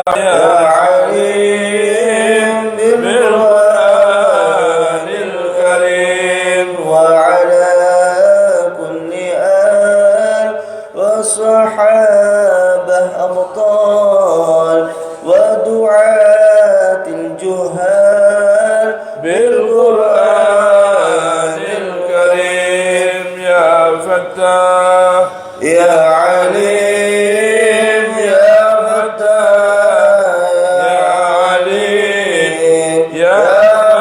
يا عليم بالقرآن الكريم وعلى كل آل وصحابة أبطال ودعاة الجهال بالقرآن الكريم يا فتاح يا عليم يا فتاح يا عليم يا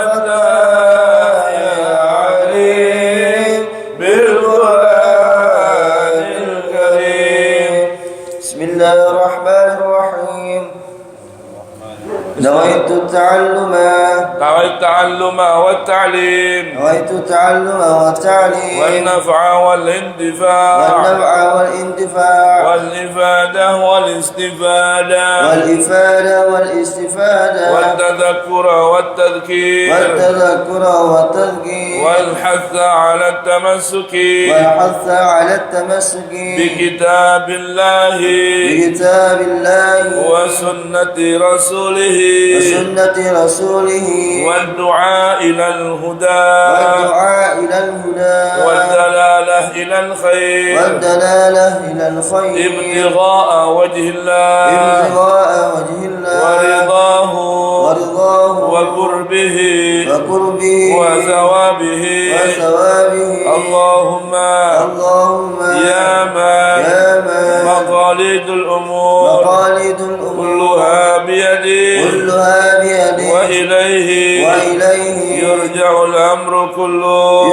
فتاح يا عليم بالقرآن الكريم. بسم الله الرحمن الرحيم. نويت التعلم والتعليم والنفع والانتفاع والإفادة والاستفادة والتذكر والتذكير والحث على التمسك بكتاب الله وسنة رسوله والدعاء إلى الهدى والدلالة إلى الخير ابتغاء وجه الله ورضاه وقربه وثوابه. اللهم يا من مقاليد الأمور كلها بيده وإليه يرجع الأمر كله.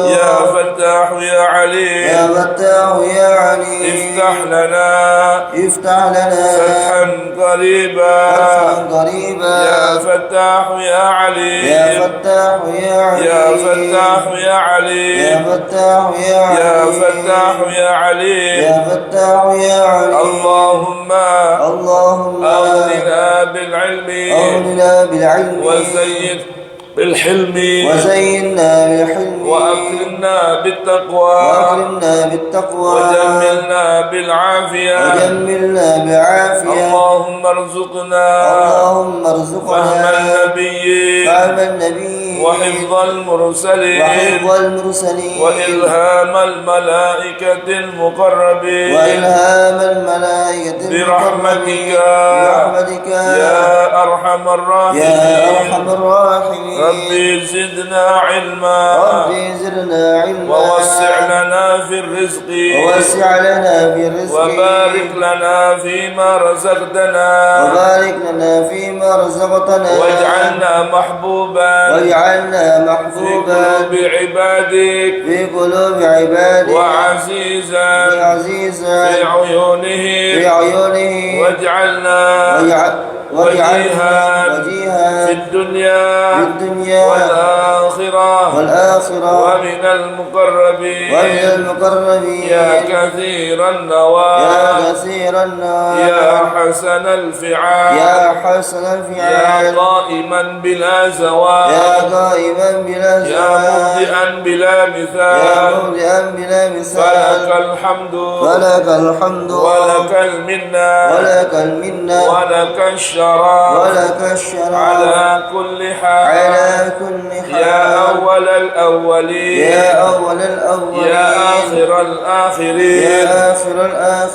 يا فتاح يا عليم افتح لنا فتحا قريبا. يا فتاح يا عليم يا فتاح يا عليم يا فتاح يا عليم. اللهم أغننا بالعلم وزين بالحلم وأكرمنا بالتقوى وجملنا بالعافية. اللهم ارزقنا فهم النبي وحفظ المرسلين وإلهام الملائكة المقربين برحمتك يا أرحم الراحمين. ربي زدنا علما ووسع لنا في الرزق وبارك لنا فيما رزقتنا واجعلنا محبوبا في قلوب عبادك وعزيزا في عيونهم واجعلنا وجيها في الدنيا والآخرة ومن المقربين يا كثير النوال يا حسن الفعال يا قائما بلا زوال يا مبدئا بلا مثال فلك الحمد ولك المنة ولك الشرف على كل حال يا أول الأولين يا آخر الآخرين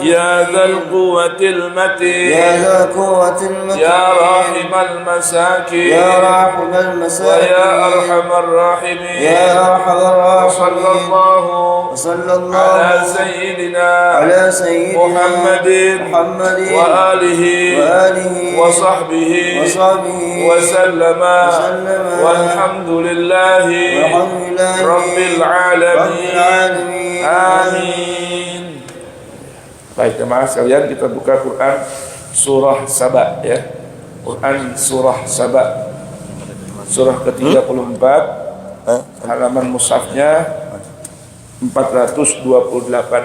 يا ذا القوة المتين يا راحم المساكين ويا أرحم الراحمين. وصلى الله على سيدنا محمد وآله وصحبه وسلم والحمد لله رب العالمين. Amin. Baik teman-teman sekalian, kita buka Quran surah Saba ya. Quran surah Saba surah ke-34 halaman mushafnya 428.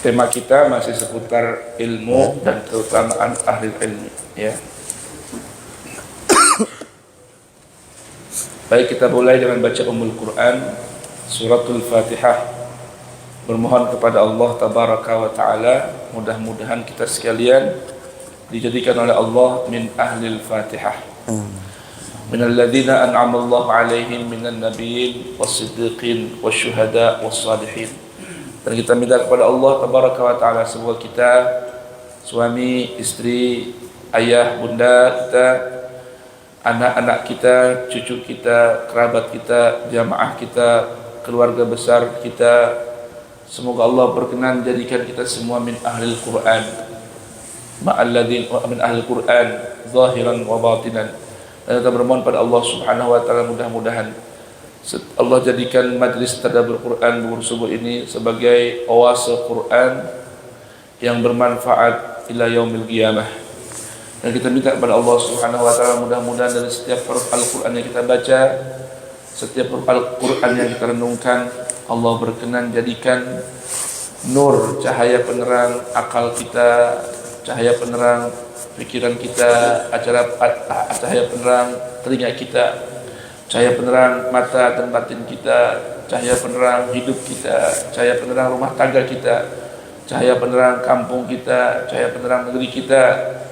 tema kita masih seputar ilmu dan keutamaan ahli ilmu, ya. Baik, kita mulai dengan baca Ummul Quran, suratul Fatihah. Bermohon kepada Allah Tabaraka wa Ta'ala, mudah-mudahan kita sekalian dijadikan oleh Allah min ahlil Fatihah, minal ladzina an'ama Allahu 'alaihim minan nabiyyin was-siddiqin wasyuhada was-salihin. Dan kita minta kepada Allah Tabaraka wa Ta'ala, semoga kita, suami, istri, ayah, bunda kita, anak-anak kita, cucu kita, kerabat kita, jamaah kita, keluarga besar kita, semoga Allah berkenan jadikan kita semua min ahlil Quran, ma'alladzin min ahlil Quran zahiran wa batinan. Dan kita bermohon pada Allah Subhanahu wa Ta'ala, mudah-mudahan Allah jadikan majlis tadabbur Quran subuh ini sebagai oase Quran yang bermanfaat ila yaumil qiyamah. Dan kita minta kepada Allah Subhanahu wa Ta'ala, mudah-mudahan dari setiap huruf Al-Quran yang kita baca, setiap huruf Al-Quran yang kita renungkan, Allah berkenan jadikan nur, cahaya penerang akal kita, cahaya penerang pikiran kita, cahaya penerang telinga kita, cahaya penerang mata dan batin kita, cahaya penerang hidup kita, cahaya penerang rumah tangga kita, cahaya penerang kampung kita, cahaya penerang negeri kita.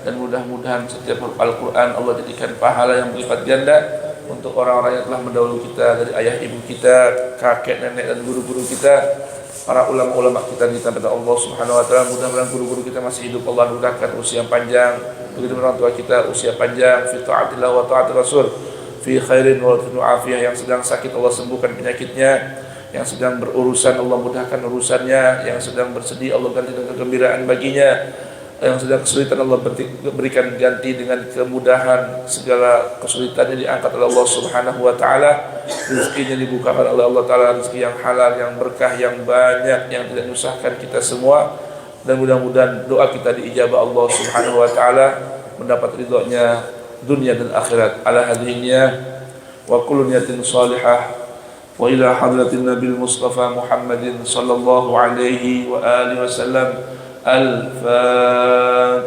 Dan mudah-mudahan setiap Al-Quran Allah jadikan pahala yang berlipat ganda untuk orang-orang yang telah mendahului kita, dari ayah ibu kita, kakek nenek dan guru-guru kita, para ulama-ulama kita. Minta kepada Allah Subhanahu wa Ta'ala, mudah-mudahan guru-guru kita masih hidup, Allah mudahkan usia panjang, begitu orang tua kita usia panjang, fi ta'atillah wa ta'atir rasul, fi khairin wa afiyah. Yang sedang sakit Allah sembuhkan penyakitnya, yang sedang berurusan Allah mudahkan urusannya, yang sedang bersedih Allah ganti dengan kegembiraan baginya, yang sedang kesulitan Allah berikan ganti dengan kemudahan, segala kesulitannya diangkat oleh Allah Subhanahu wa Ta'ala, rezekinya dibukakan oleh Allah Ta'ala, rezeki yang halal, yang berkah, yang banyak, yang tidak menyusahkan kita semua. Dan mudah-mudahan doa kita diijabah Allah Subhanahu wa Ta'ala, mendapat ridhonya dunia dan akhirat. Ala hadhihi wa kullu niyatin salihah wa ila hadratin Nabil Mustafa Muhammadin sallallahu alaihi wa alihi wasallam. Al-Fatihah.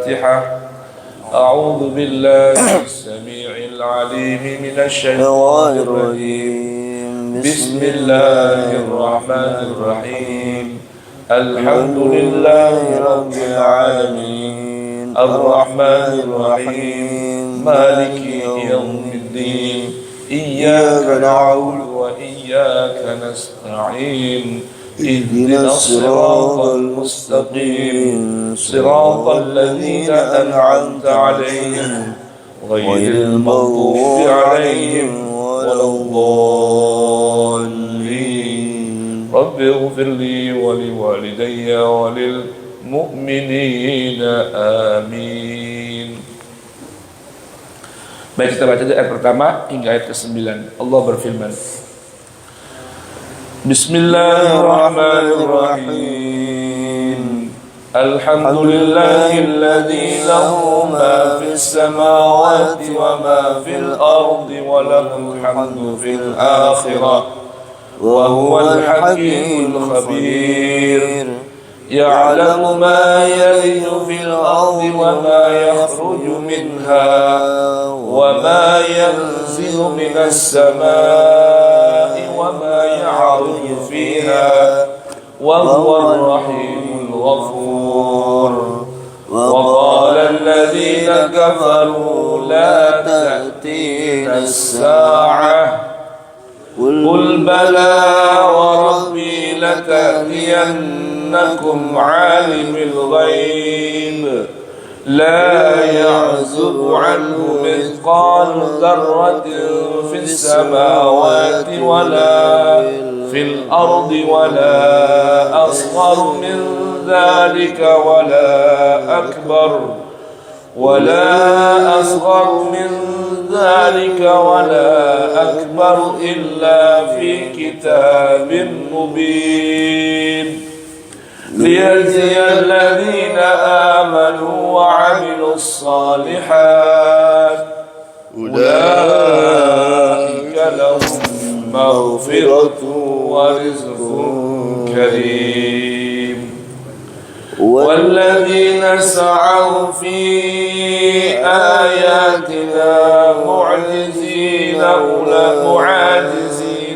A'udzu billahi as-sami'il 'alim minasy syaithanir rajim. Bismillahirrahmanirrahim. Alhamdulillahi rabbil alamin. Ar-Rahmanir Rahim. Maliki yaumiddin. Iyyaka na'budu wa iyyaka nasta'in. اهدنا الصراط المستقيم صراط الذين أنعمت عليهم غير المغضوب عليهم ولا الضالين. رب اغفر لي ولوالدي وللمؤمنين آمين. Baik, kita baca dari ayat pertama hingga ayat ke-9. Allah berfirman, Bismillahirrahmanirrahim. Alhamdulillahilladzi lahu ma fis samawati wa ma fil ardi wa lahul hamdu fil akhirah wa huwal hakimul khabir. Ya'lamu ma yaliju fil ardi wa ma yakhruju minha wa ma yanzilu minas samaa'i wa ma ya'ruju fiha wa huwar rahimul ghafur. Wa qala alladhina kafaru la ta'tina as-sa'ah qul bala wa rabbi lata'tiyannakum 'alimul ghaib la ya'zubu 'anhu mithqalu dharratin fis samawati wala fil ardi wala asgharu min dhalika wala akbar ولا أصغر من ذلك ولا أكبر إلا في كتاب مبين ليجزي الذين آمنوا وعملوا الصالحات أولئك لهم مغفرة ورزق كريم. والذين سعوا في آياتنا معجزين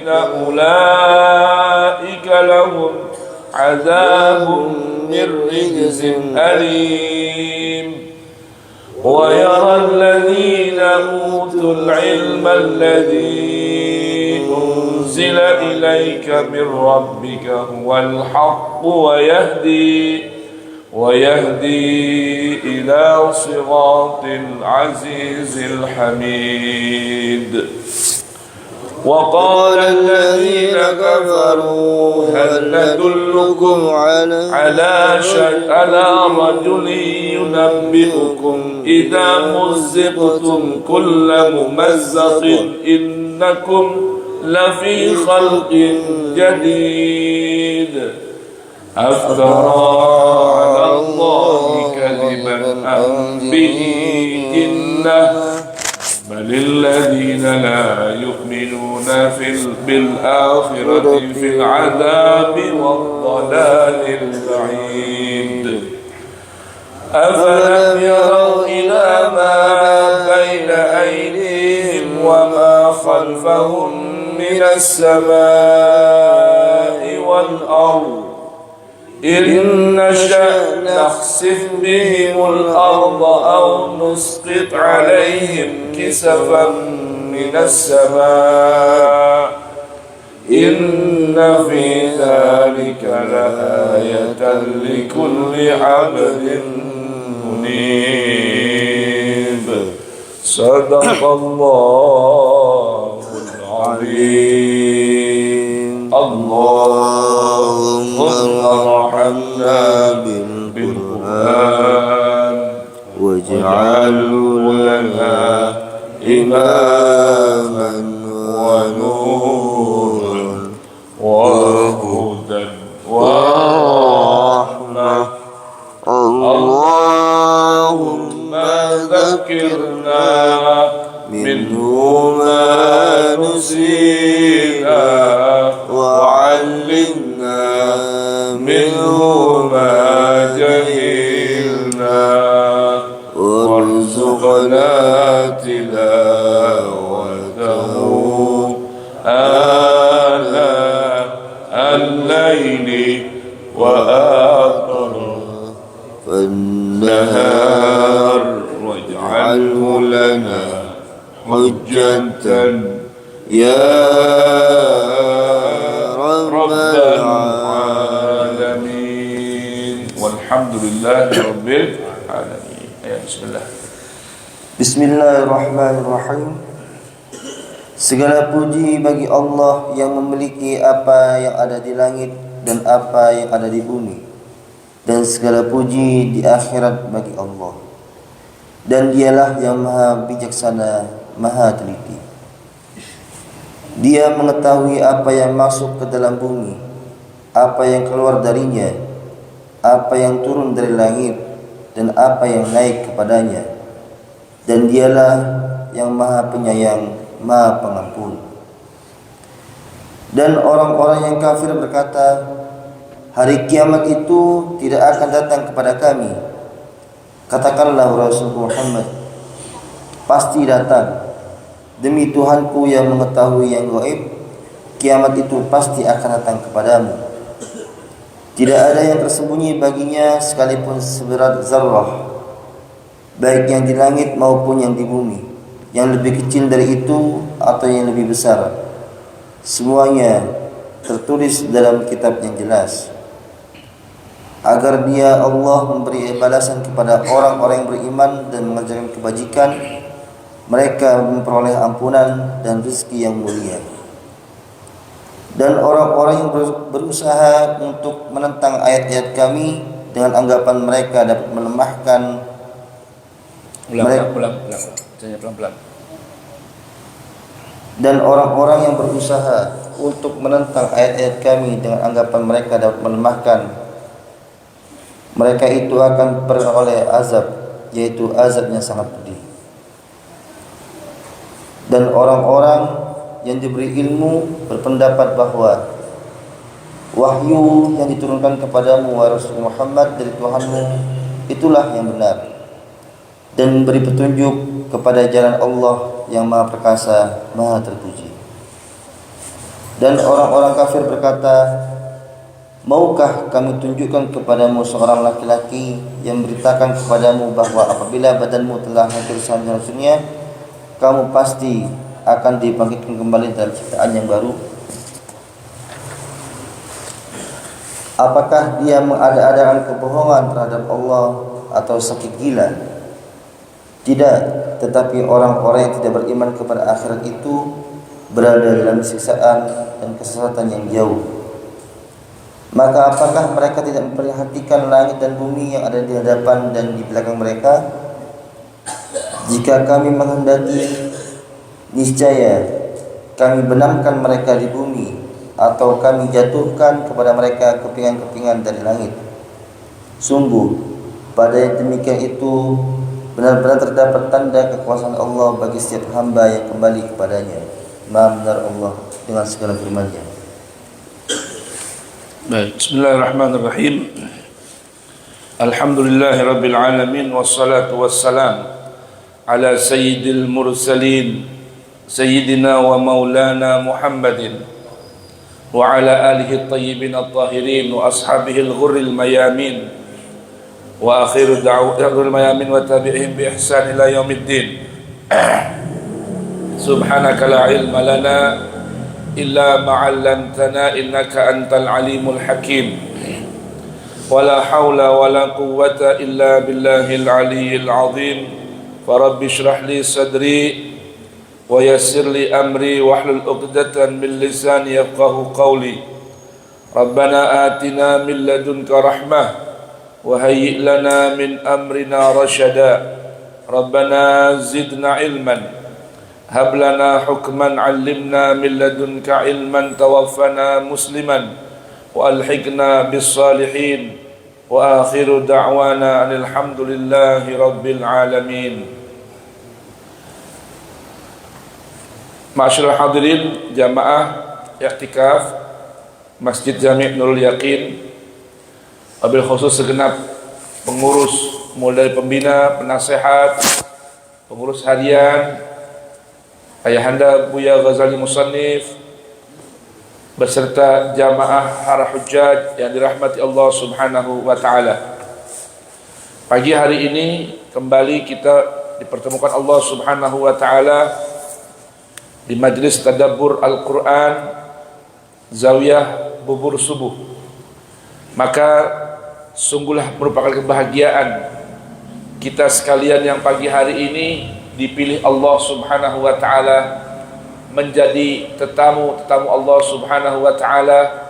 أولئك لهم عذاب من رجز أليم ويرى الذين أوتوا العلم الذي أنزل إليك من ربك هو الحق ويهدي إلى صراط العزيز الحميد وقال الذين كفروا هل ندلكم على رجل ينبئكم إذا مزقتم كل ممزق إنكم لفي خلق جديد أفترى على الله كذبا أم به جنة بل الذين لا يؤمنون بالآخرة في العذاب والضلال البعيد أفلم يروا إلى ما بين أيديهم وما خلفهم من السماء والأرض إن نشأ نخسف بهم الأرض أو نسقط عليهم كسفا من السماء إن في ذلك لآية لكل عبد منيب صدق الله العظيم اللهم ارحمنا بالقرآن واجعله لنا إماما ونورا وهدى ورحمة اللهم ذكرنا منه ما نسينا وعلمنا منه ما جهلنا وارزقنا تلاوته آناء الليل وآخره النهار واجعله لنا حجة يا رب العالمين والحمد لله رب العالمين. بسم الله. Bismillahirrahmanirrahim. Segala puji bagi Allah yang memiliki apa yang ada di langit dan apa yang ada di bumi, dan segala puji di akhirat bagi Allah. Dan dialah yang maha bijaksana, maha teliti. Dia mengetahui apa yang masuk ke dalam bumi, apa yang keluar darinya, apa yang turun dari langit, dan apa yang naik kepadanya. Dan dialah yang maha penyayang, maha pengampun. Dan orang-orang yang kafir berkata, hari kiamat itu tidak akan datang kepada kami. Katakanlah Rasul Muhammad, pasti datang. Demi Tuhanku yang mengetahui yang gaib, kiamat itu pasti akan datang kepadamu. Tidak ada yang tersembunyi baginya sekalipun seberat zarrah, baik yang di langit maupun yang di bumi, yang lebih kecil dari itu atau yang lebih besar. Semuanya tertulis dalam kitab yang jelas, agar dia Allah memberi balasan kepada orang-orang yang beriman dan mengerjakan kebajikan. Mereka memperoleh ampunan dan rezeki yang mulia. Dan orang-orang yang berusaha untuk menentang ayat-ayat kami dengan anggapan mereka dapat melemahkan pelan-pelan. Dan orang-orang yang berusaha untuk menentang ayat-ayat kami dengan anggapan mereka dapat melemahkan, mereka itu akan beroleh azab, yaitu azab yang sangat pedih. Dan orang-orang yang diberi ilmu berpendapat bahwa Wahyu yang diturunkan kepadamu wahai Rasul Muhammad dari Tuhanmu itulah yang benar, dan beri petunjuk kepada jalan Allah yang Maha Perkasa, Maha Terpuji. Dan orang-orang kafir berkata, maukah kami tunjukkan kepadamu seorang laki-laki yang memberitakan kepadamu bahwa apabila badanmu telah hancur seharusnya, kamu pasti akan dibangkitkan kembali dalam ciptaan yang baru? Apakah dia mengada-adakan kebohongan terhadap Allah atau sakit gila? Tidak, tetapi orang-orang yang tidak beriman kepada akhirat itu berada dalam siksaan dan kesesatan yang jauh. Maka apakah mereka tidak memperhatikan langit dan bumi yang ada di hadapan dan di belakang mereka? Jika kami menghendaki, niscaya kami benamkan mereka di bumi, atau kami jatuhkan kepada mereka kepingan-kepingan dari langit. Sungguh, pada yang demikian itu benar-benar terdapat tanda kekuasaan Allah bagi setiap hamba yang kembali kepadanya. Maha benar Allah dengan segala firman-Nya. Baik, bismillahirrahmanirrahim. Alhamdulillahirabbil alamin wassalatu wassalam ala sayyidil mursalin sayyidina wa maulana Muhammadin wa ala alihi at-tayyibin at-tahirin wa ashabihi al-ghurril mayamin wa akhiru da'watil mayamin wa tabi'ihim bi ihsan ila yaumiddin. Subhanaka la ilma lana illa ma 'allamtana innaka antal alimul hakim. Wala haula wala quwwata illa billahil aliyyil azim. Farabbi shrah li sadri wa yassir li amri wahlul 'uqdatan min lisani yafqahu qawli. Rabbana atina min ladunka rahmah wa hayyi' lana min amrina rashada. Rabbana zidna ilman hab lana hukman 'allimna min ladunka ilman tawaffana musliman wa alhiqna bis salihin wa akhiru da'wana alhamdulillahi rabbil alamin. Ma'asyiral hadirin jamaah i'tikaf Masjid Jami' Nurul Yaqin, wabil khusus segenap pengurus mulai pembina, penasehat, pengurus harian, Ayahanda Buya Ghazali Musannif beserta jamaah para hujjaj yang dirahmati Allah Subhanahu wa taala. Pagi hari ini kembali kita dipertemukan Allah Subhanahu wa taala di majlis tadabbur Al-Qur'an Zawiyah Bubur Subuh. Maka sungguhlah merupakan kebahagiaan kita sekalian yang pagi hari ini dipilih Allah Subhanahu wa taala menjadi tetamu-tetamu Allah Subhanahu wa taala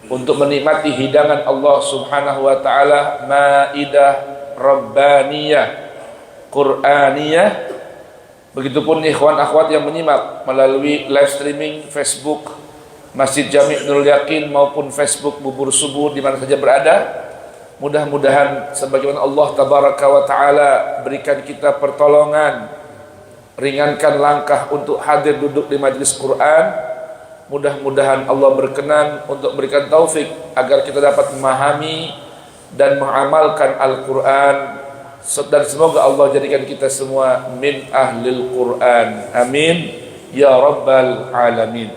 untuk menikmati hidangan Allah Subhanahu wa taala, maidah rabbaniyah Qur'aniyah. Begitupun ikhwan akhwat yang menyimak melalui live streaming Facebook Masjid Jami' Nurul Yaqin maupun Facebook Bubur Subuh di mana saja berada. Mudah-mudahan sebagaimana Allah tabaraka wa taala berikan kita pertolongan, ringankan langkah untuk hadir duduk di majlis Quran. Mudah-mudahan Allah berkenan untuk berikan taufik agar kita dapat memahami dan mengamalkan Al-Quran, dan semoga Allah jadikan kita semua min ahlil Quran. Amin ya rabbal alamin.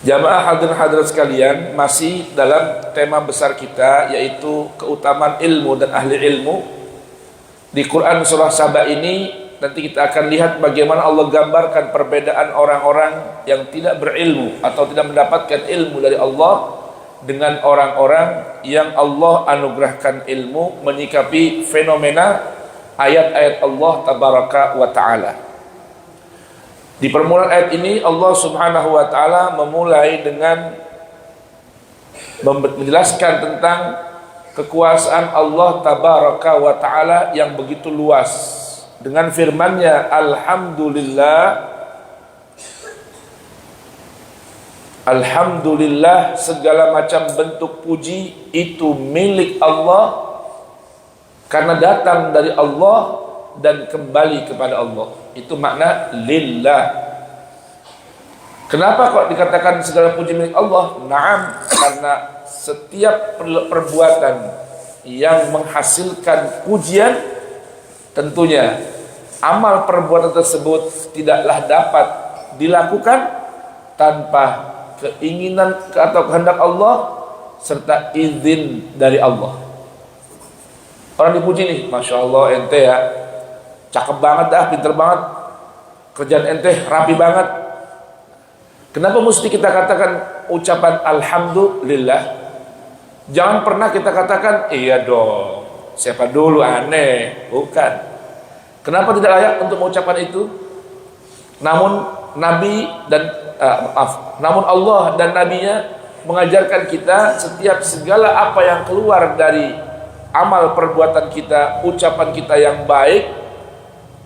Jamaah hadirin hadirat sekalian, masih dalam tema besar kita yaitu keutamaan ilmu dan ahli ilmu. Di Quran surah Saba ini nanti kita akan lihat bagaimana Allah gambarkan perbedaan orang-orang yang tidak berilmu atau tidak mendapatkan ilmu dari Allah dengan orang-orang yang Allah anugerahkan ilmu menyikapi fenomena ayat-ayat Allah tabaraka wa ta'ala. Di permulaan ayat ini Allah Subhanahu wa taala memulai dengan menjelaskan tentang kekuasaan Allah tabaraka wa taala yang begitu luas dengan firman-Nya, Alhamdulillah segala macam bentuk puji itu milik Allah karena datang dari Allah dan kembali kepada Allah. Itu makna lillah. Kenapa kok dikatakan segala puji milik Allah? Naam, karena setiap perbuatan yang menghasilkan pujian, tentunya amal perbuatan tersebut tidaklah dapat dilakukan tanpa keinginan atau kehendak Allah serta izin dari Allah. Orang dipuji nih, Masya Allah ente ya, cakep banget dah, pinter banget, kerjaan ente rapi banget. Kenapa mesti kita katakan ucapan Alhamdulillah? Jangan pernah kita katakan, iya dong, siapa dulu, aneh. Bukan. Kenapa tidak layak untuk mengucapkan itu? Namun namun Allah dan Nabi-Nya mengajarkan kita setiap segala apa yang keluar dari amal perbuatan kita, ucapan kita yang baik,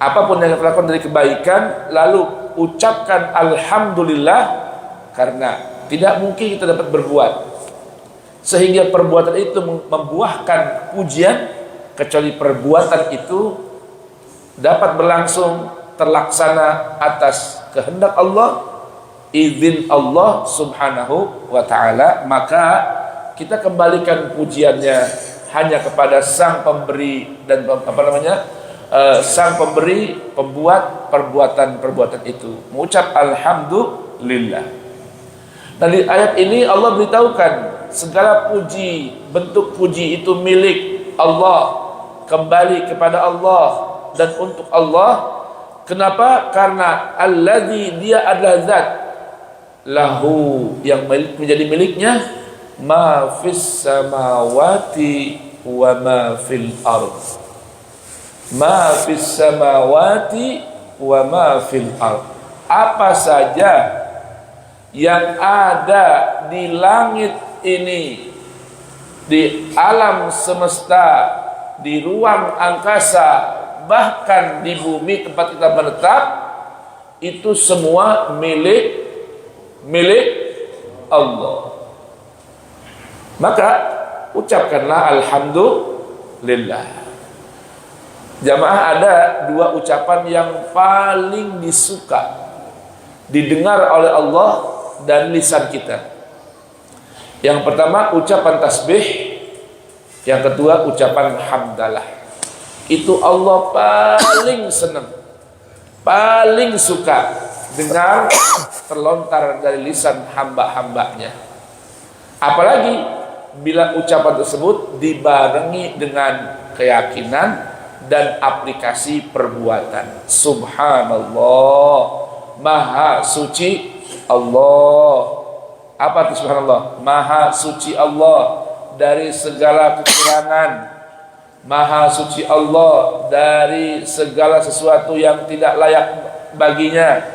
apapun yang kita lakukan dari kebaikan, lalu ucapkan Alhamdulillah, karena tidak mungkin kita dapat berbuat sehingga perbuatan itu membuahkan pujian kecuali perbuatan itu dapat berlangsung terlaksana atas kehendak Allah, izin Allah subhanahu wa ta'ala. Maka kita kembalikan pujiannya hanya kepada sang pemberi dan sang pemberi, pembuat perbuatan itu, mengucap Alhamdulillah. Dan di ayat ini Allah beritahukan segala puji, bentuk puji itu milik Allah, kembali kepada Allah dan untuk Allah. Kenapa? Karena alladzi, dia adalah zat, lahu, yang menjadi miliknya ma fis samawati wa ma fil ardh. Ma fis samawati wa ma fil ard. Apa saja yang ada di langit ini, di alam semesta, di ruang angkasa, bahkan di bumi tempat kita menetap, itu semua milik Allah. Maka ucapkanlah Alhamdulillah. Jamaah, ada dua ucapan yang paling disuka didengar oleh Allah dan lisan kita. Yang pertama ucapan tasbih, yang kedua ucapan hamdalah. Itu Allah paling senang, paling suka dengar terlontar dari lisan hamba-hambanya. Apalagi bila ucapan tersebut dibarengi dengan keyakinan dan aplikasi perbuatan. Subhanallah, maha suci Allah. Apa itu subhanallah? Maha suci Allah dari segala kekurangan, maha suci Allah dari segala sesuatu yang tidak layak baginya,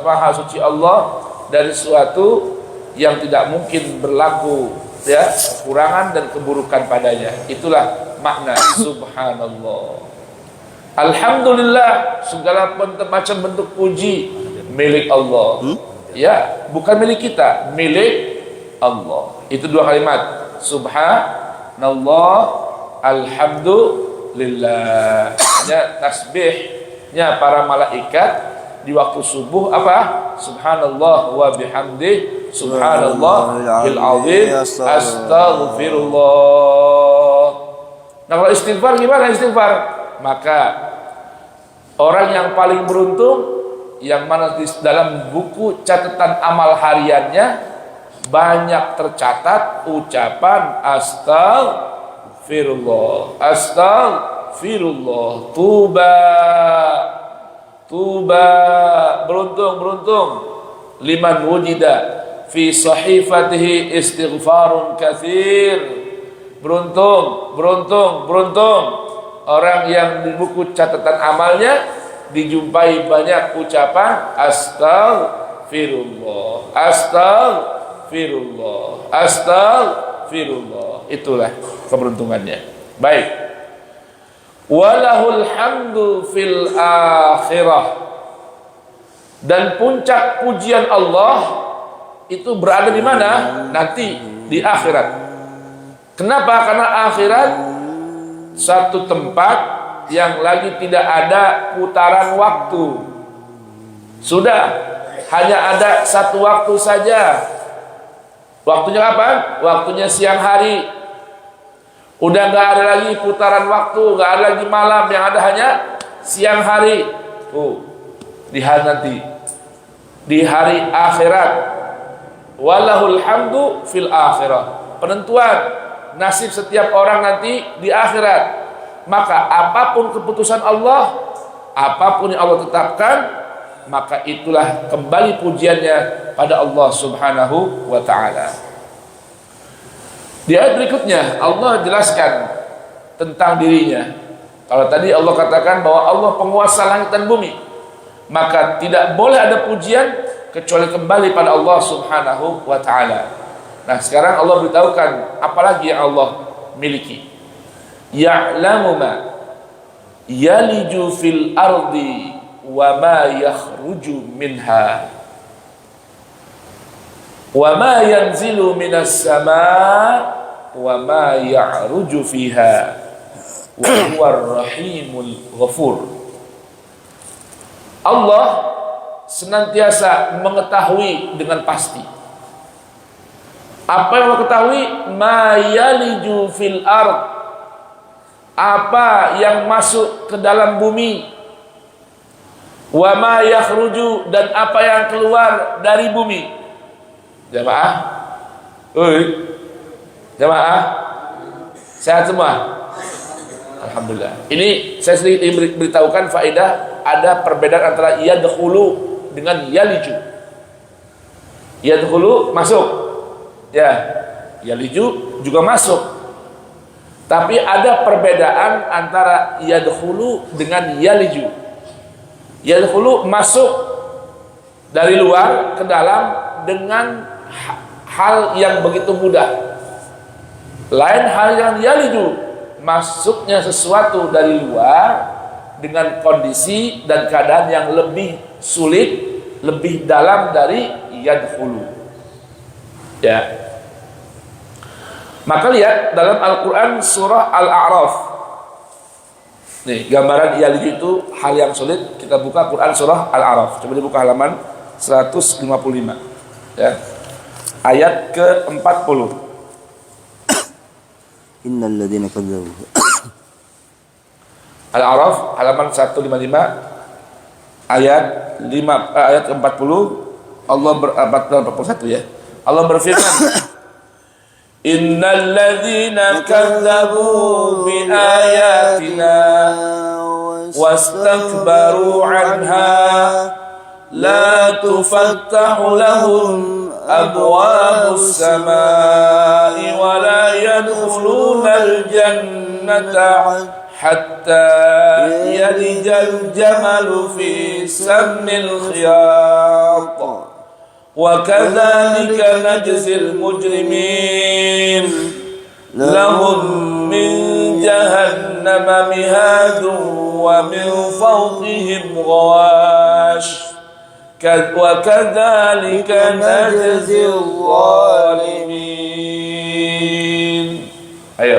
maha suci Allah dari sesuatu yang tidak mungkin berlaku, ya, kekurangan dan keburukan padanya. Itulah makna subhanallah. Alhamdulillah, segala macam bentuk puji milik Allah. Ya, bukan milik kita, milik Allah. Itu dua kalimat, subhanallah, alhamdulillah. Ya, tasbihnya para malaikat di waktu subuh apa? Subhanallah wa bihamdih, subhanallahil azim, astaghfirullah. Nah, kalau istighfar gimana istighfar? Maka orang yang paling beruntung yang mana di dalam buku catatan amal hariannya banyak tercatat ucapan astaghfirullah, astaghfirullah, tuba, beruntung liman wujida fi sahifatihi istighfarun katsir. Beruntung orang yang di buku catatan amalnya dijumpai banyak ucapan astaghfirullah, astaghfirullah, astaghfirullah. Itulah keberuntungannya. Baik. Walahul hamdu fil akhirah. Dan puncak pujian Allah itu berada di mana? Nanti di akhirat. Kenapa? Karena akhirat satu tempat yang lagi tidak ada putaran waktu. Sudah hanya ada satu waktu saja. Waktunya kapan? Waktunya siang hari. Udah nggak ada lagi putaran waktu, nggak ada lagi malam, yang ada hanya siang hari. Lihat nanti di hari akhirat. Walahul hamdu fil akhirah. Penentuan nasib setiap orang nanti di akhirat. Maka apapun keputusan Allah, apapun yang Allah tetapkan, maka itulah kembali pujiannya pada Allah Subhanahu wa ta'ala. Di ayat berikutnya Allah jelaskan tentang dirinya. Kalau tadi Allah katakan bahwa Allah penguasa langit dan bumi, maka tidak boleh ada pujian kecuali kembali pada Allah Subhanahu wa ta'ala. Nah, sekarang Allah beritahukan apalagi yang Allah miliki. Ya'lamu ma yaliju fil ardi wa ma yakhruju minha wa ma yanzilu minas sama wa ma ya'ruju fiha wa huwar rahimul ghafur. Allah senantiasa mengetahui dengan pasti. Apa yang Allah ketahui? Ma yaliju fil ard, apa yang masuk ke dalam bumi, wa ma yakhruju, dan apa yang keluar dari bumi. Jamaah, jamaah, sehat semua? Alhamdulillah. Ini saya sedikit beritahukan faedah, ada perbedaan antara yadkhulu dengan yaliju. Yadkhulu masuk, ya. Yaliju juga masuk. Tapi ada perbedaan antara yadkhulu dengan yaliju. Yadkhulu masuk dari luar ke dalam dengan hal yang begitu mudah. Lain hal yang yaliju, masuknya sesuatu dari luar dengan kondisi dan keadaan yang lebih sulit, lebih dalam dari yadkhulu. Ya. Maka lihat dalam Al-Quran surah Al-A'raf. Nih, gambaran yaliju itu hal yang sulit. Kita buka Quran surah Al-A'raf. Coba dibuka halaman 155. Ya. Ayat ke-40. Innal ladzina kadzabu. Al-A'raf halaman 155 ayat 40. Allah 41 ya. Allah berfirman, Innal ladzina kadzabu bi ayatina wastakbaru anha la tufattahu lahum abwabus samai wa la yadkhulunal jannata hatta yalijal jamalu fi sammil khiyat وَكَذَلِكَ نَجْزِي الْمُجْرِمِينَ لَهُمْ مِنْ جَهَنَّمَ مِهَادٌ وَمِنْ فَوْقِهِمْ غَوَاشٍ وَكَذَلِكَ نَجْزِي الظَّالِمِينَ. Ayo,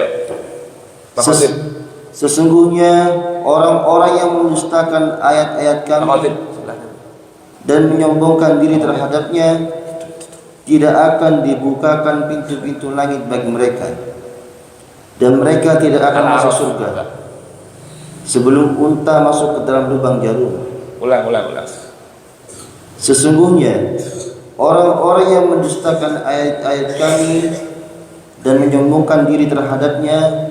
sesungguhnya orang-orang yang mendustakan ayat-ayat kami dan menyombongkan diri terhadapnya, tidak akan dibukakan pintu-pintu langit bagi mereka, dan mereka tidak akan masuk surga sebelum unta masuk ke dalam lubang jarum. Ulang. Sesungguhnya orang-orang yang mendustakan ayat-ayat kami dan menyombongkan diri terhadapnya,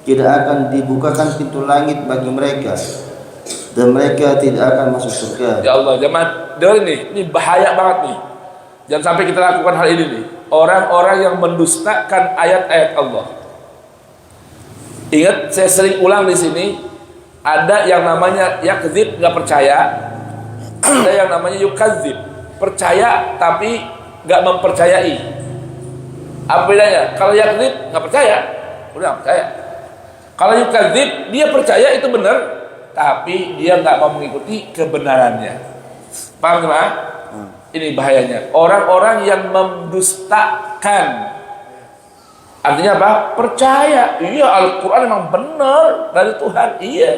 tidak akan dibukakan pintu langit bagi mereka, dan mereka tidak akan masuk surga. Ya Allah, jemaah, dengar ini bahaya banget nih. Jangan sampai kita lakukan hal ini nih. Orang-orang yang mendustakan ayat-ayat Allah. Ingat, saya sering ulang di sini, ada yang namanya yakdzib, nggak percaya. Ada yang namanya yukadzib, percaya tapi nggak mempercayai. Apa bedanya? Kalau yakdzib nggak percaya, udah nggak percaya. Kalau yukadzib, dia percaya itu benar, tapi dia nggak mau mengikuti kebenarannya. Paham teman? Ini bahayanya. Orang-orang yang mendustakan, artinya apa? Percaya, iya Al-Quran memang benar dari Tuhan, iya.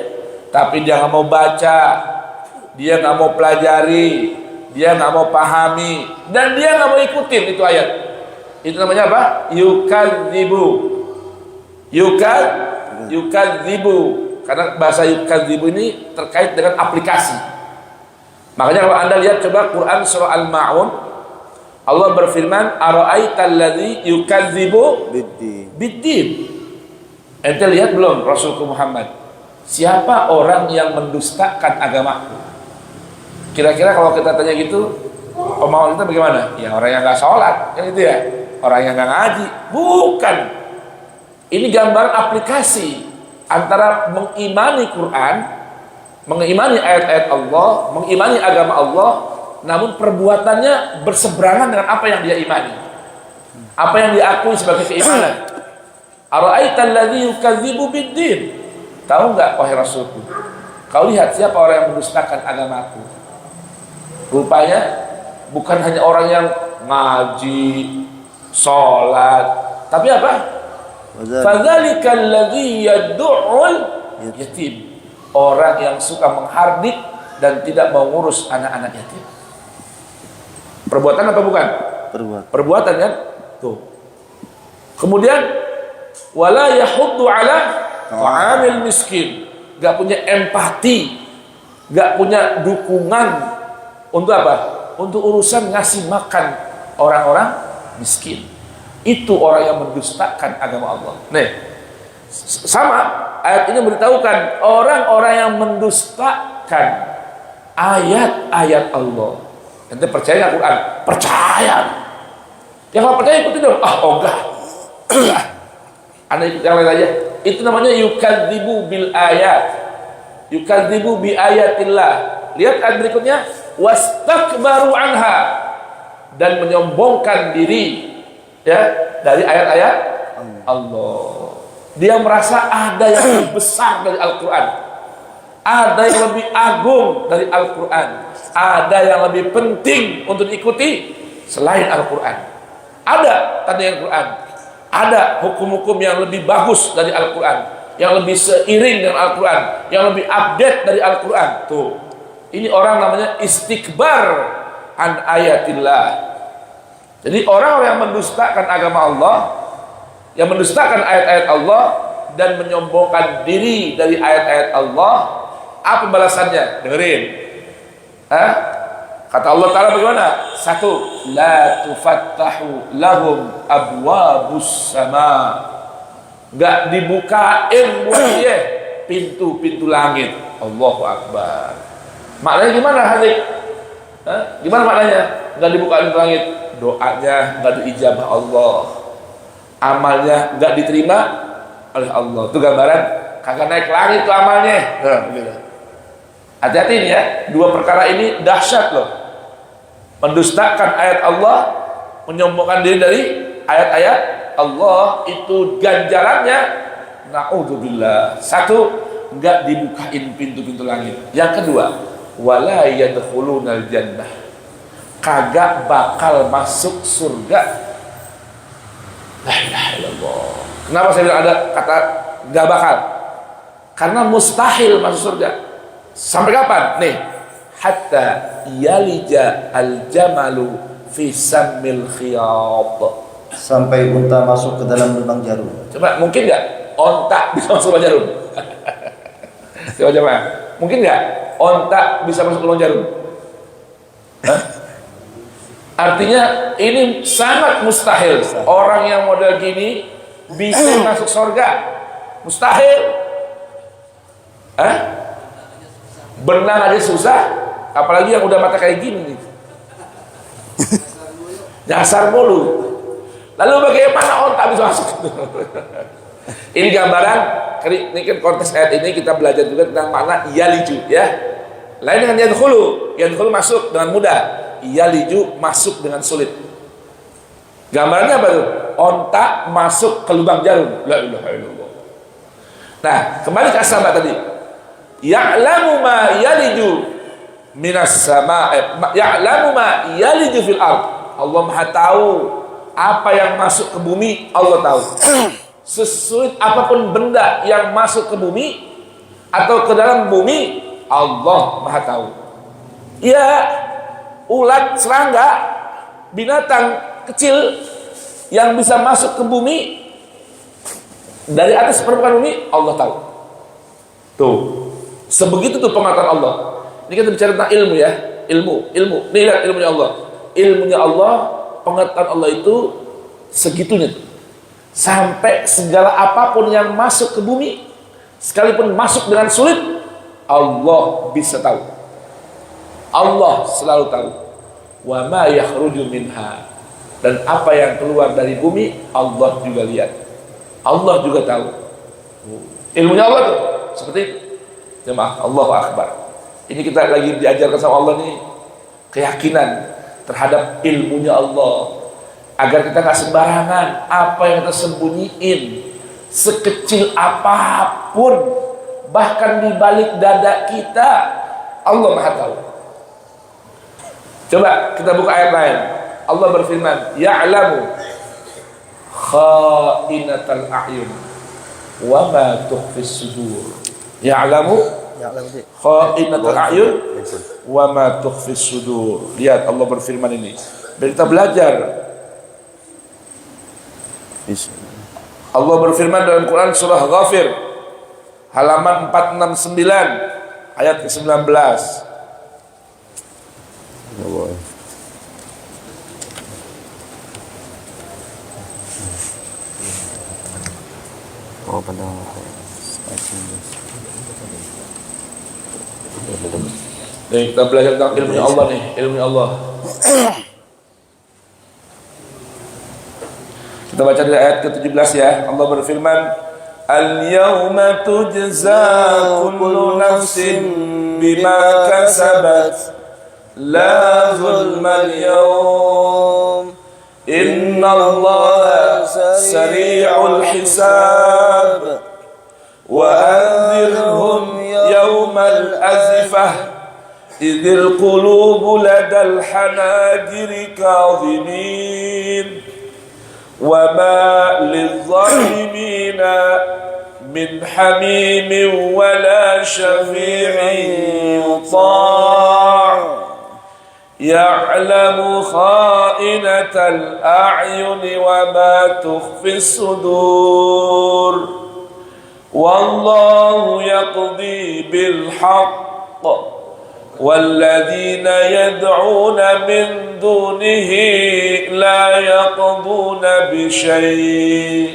Tapi dia nggak mau baca, dia nggak mau pelajari, dia nggak mau pahami, dan dia nggak mau ikutin itu ayat. Itu namanya apa? Yukadzibu. Yukadzibu. Karena bahasa yukadzibu ini terkait dengan aplikasi. Makanya kalau Anda lihat coba Quran surah Al-Ma'un, Allah berfirman, "Ara'aital ladzi yukadzibu biddin." Ente lihat belum Rasulku Muhammad? Siapa orang yang mendustakan agamaku? Kira-kira kalau kita tanya gitu, pemahaman kita bagaimana? Ya orang yang nggak sholat, kan itu ya. Orang yang nggak ngaji, bukan. Ini gambaran aplikasi antara mengimani Quran, mengimani ayat-ayat Allah, mengimani agama Allah, namun perbuatannya berseberangan dengan apa yang dia imani, apa yang diakui sebagai keimanan. Ara'aital ladzi yukadzibu biddin. Tahu nggak wahai Rasulku? Kau lihat siapa orang yang mendustakan agamaku? Rupanya bukan hanya orang yang ngaji, sholat, tapi apa? Fadzalikal ladzi yad'ul yatim. Orang yang suka menghardik dan tidak mau ngurus anak-anak yatim. Perbuatan apa bukan? Perbuatan kan? Tuh. Kemudian wala yahuddu ala ta'amil miskin. Gak punya empati, gak punya dukungan untuk apa? Untuk urusan ngasih makan orang-orang miskin. Itu orang yang mendustakan agama Allah. Nih, sama ayat ini memberitahukan orang-orang yang mendustakan ayat-ayat Allah. Ente percaya nggak Quran? Percaya. Yang kalau percaya ikutin dong. Enggak. Anda ikut yang lain aja. Itu namanya yukadzibu bil ayat. Yukadzibu bi ayatillah. Lihat ayat berikutnya, wastakbaru anha, dan menyombongkan diri ya dari ayat-ayat Allah. Dia merasa ada yang lebih besar dari Al-Quran, ada yang lebih agung dari Al-Quran, ada yang lebih penting untuk diikuti selain Al-Quran. Ada tanda yang Quran, ada hukum-hukum yang lebih bagus dari Al-Quran, yang lebih seiring dengan Al-Quran, yang lebih update dari Al-Quran. Tuh, ini orang namanya istikbar an ayatillah. Jadi orang yang mendustakan agama Allah, yang mendustakan ayat-ayat Allah dan menyombongkan diri dari ayat-ayat Allah, apa balasannya? Dengerin. Kata Allah Ta'ala bagaimana? Satu, la tufattahu lahum abwabus sama. Gak dibukain buat dia pintu-pintu langit. Allahu Akbar. Maknanya gimana Hadik? Gimana maknanya? Gak dibukain pintu langit. Doanya gak diijabah Allah, amalnya gak diterima oleh Allah. Itu gambaran kagak naik langit tuh amalnya. Hati-hati nih ya, dua perkara ini dahsyat loh. Mendustakan ayat Allah, menyombongkan diri dari ayat-ayat Allah, itu ganjarannya na'udzubillah. Satu, gak dibukain pintu-pintu langit. Yang kedua, wala yadkhulunal jannah, kagak bakal masuk surga. La ilaha illallah. Kenapa saya bilang ada kata gak bakal? Karena mustahil masuk surga. Sampai kapan? Nih, hatta yalija al-jamalu fi sammil khiyat. Sampai unta masuk ke dalam lubang jarum. Coba, mungkin gak onta bisa masuk lubang jarum? Coba, mungkin gak onta bisa masuk lubang jarum? Artinya ini sangat mustahil. Orang yang model gini bisa masuk surga. Mustahil. Benang aja susah, apalagi yang udah mata kayak gini nih. Nyasar mulu. Lalu bagaimana onta bisa masuk? Ini gambaran, ini kan konteks ayat ini kita belajar juga tentang makna yaliju ya. Lain dengan yadkhulu. Yadkhulu masuk dengan mudah, yaliju masuk dengan sulit. Gambarannya apa tuh? Onta masuk ke lubang jarum. La ilaha illallah. Nah, kembali ke asal tadi. Ya'lamu ma yaliju minas sama, ya'lamu ma yaliju fil ard. Allah Maha tahu apa yang masuk ke bumi, Allah tahu. Sesulit apapun benda yang masuk ke bumi atau ke dalam bumi, Allah Maha tahu. Ya, ulat, serangga, binatang kecil yang bisa masuk ke bumi dari atas permukaan bumi, Allah tahu. Tuh, sebegitu tuh pengetahuan Allah. Ini kita bicara tentang ilmu ya, ilmu. Nih lihat ilmunya Allah. Ilmunya Allah, pengetahuan Allah itu segitunya tuh. Sampai segala apapun yang masuk ke bumi, sekalipun masuk dengan sulit, Allah bisa tahu. Allah selalu tahu. Wa ma yakhruju minha, dan apa yang keluar dari bumi Allah juga lihat. Allah juga tahu. Ilmunya Allah tuh seperti itu. Jemaah, Allahu Akbar. Ini kita lagi diajarkan sama Allah nih keyakinan terhadap ilmunya Allah, agar kita nggak sembarangan apa yang kita sembunyiin, sekecil apapun, bahkan di balik dada kita, Allah Maha tahu. Coba kita buka ayat lain. Allah berfirman, ya'lamu kha'inatal a'yun wa ma tukhfis sudur. Ya'lamu kha'inatal a'yun wa ma tukhfis sudur. Lihat Allah berfirman ini. Biar kita belajar. Allah berfirman dalam Quran surah Ghafir halaman 469 ayat ke-19. Nih, kita belajar tentang ilmunya Allah nih, ilmunya Allah. Kita baca dari ayat ke-17 ya. Allah berfirman, "Al-yawma tujza kullu nafsin bima kasabat, la zulma al-yawm, innallaha sari'ul hisab, wa anzirhum yawmal azifah, idhil qulubu ladal hanajiri kadhimin, wa ma lidh-dhalimina min hamimin wa la syafi'in yuta', ya'lamu kha'inatal a'yuni wa ma tukhfis sudur, wallahu yaqdi bil haqq, والذين يدعون من دونه لا يقضون بشيء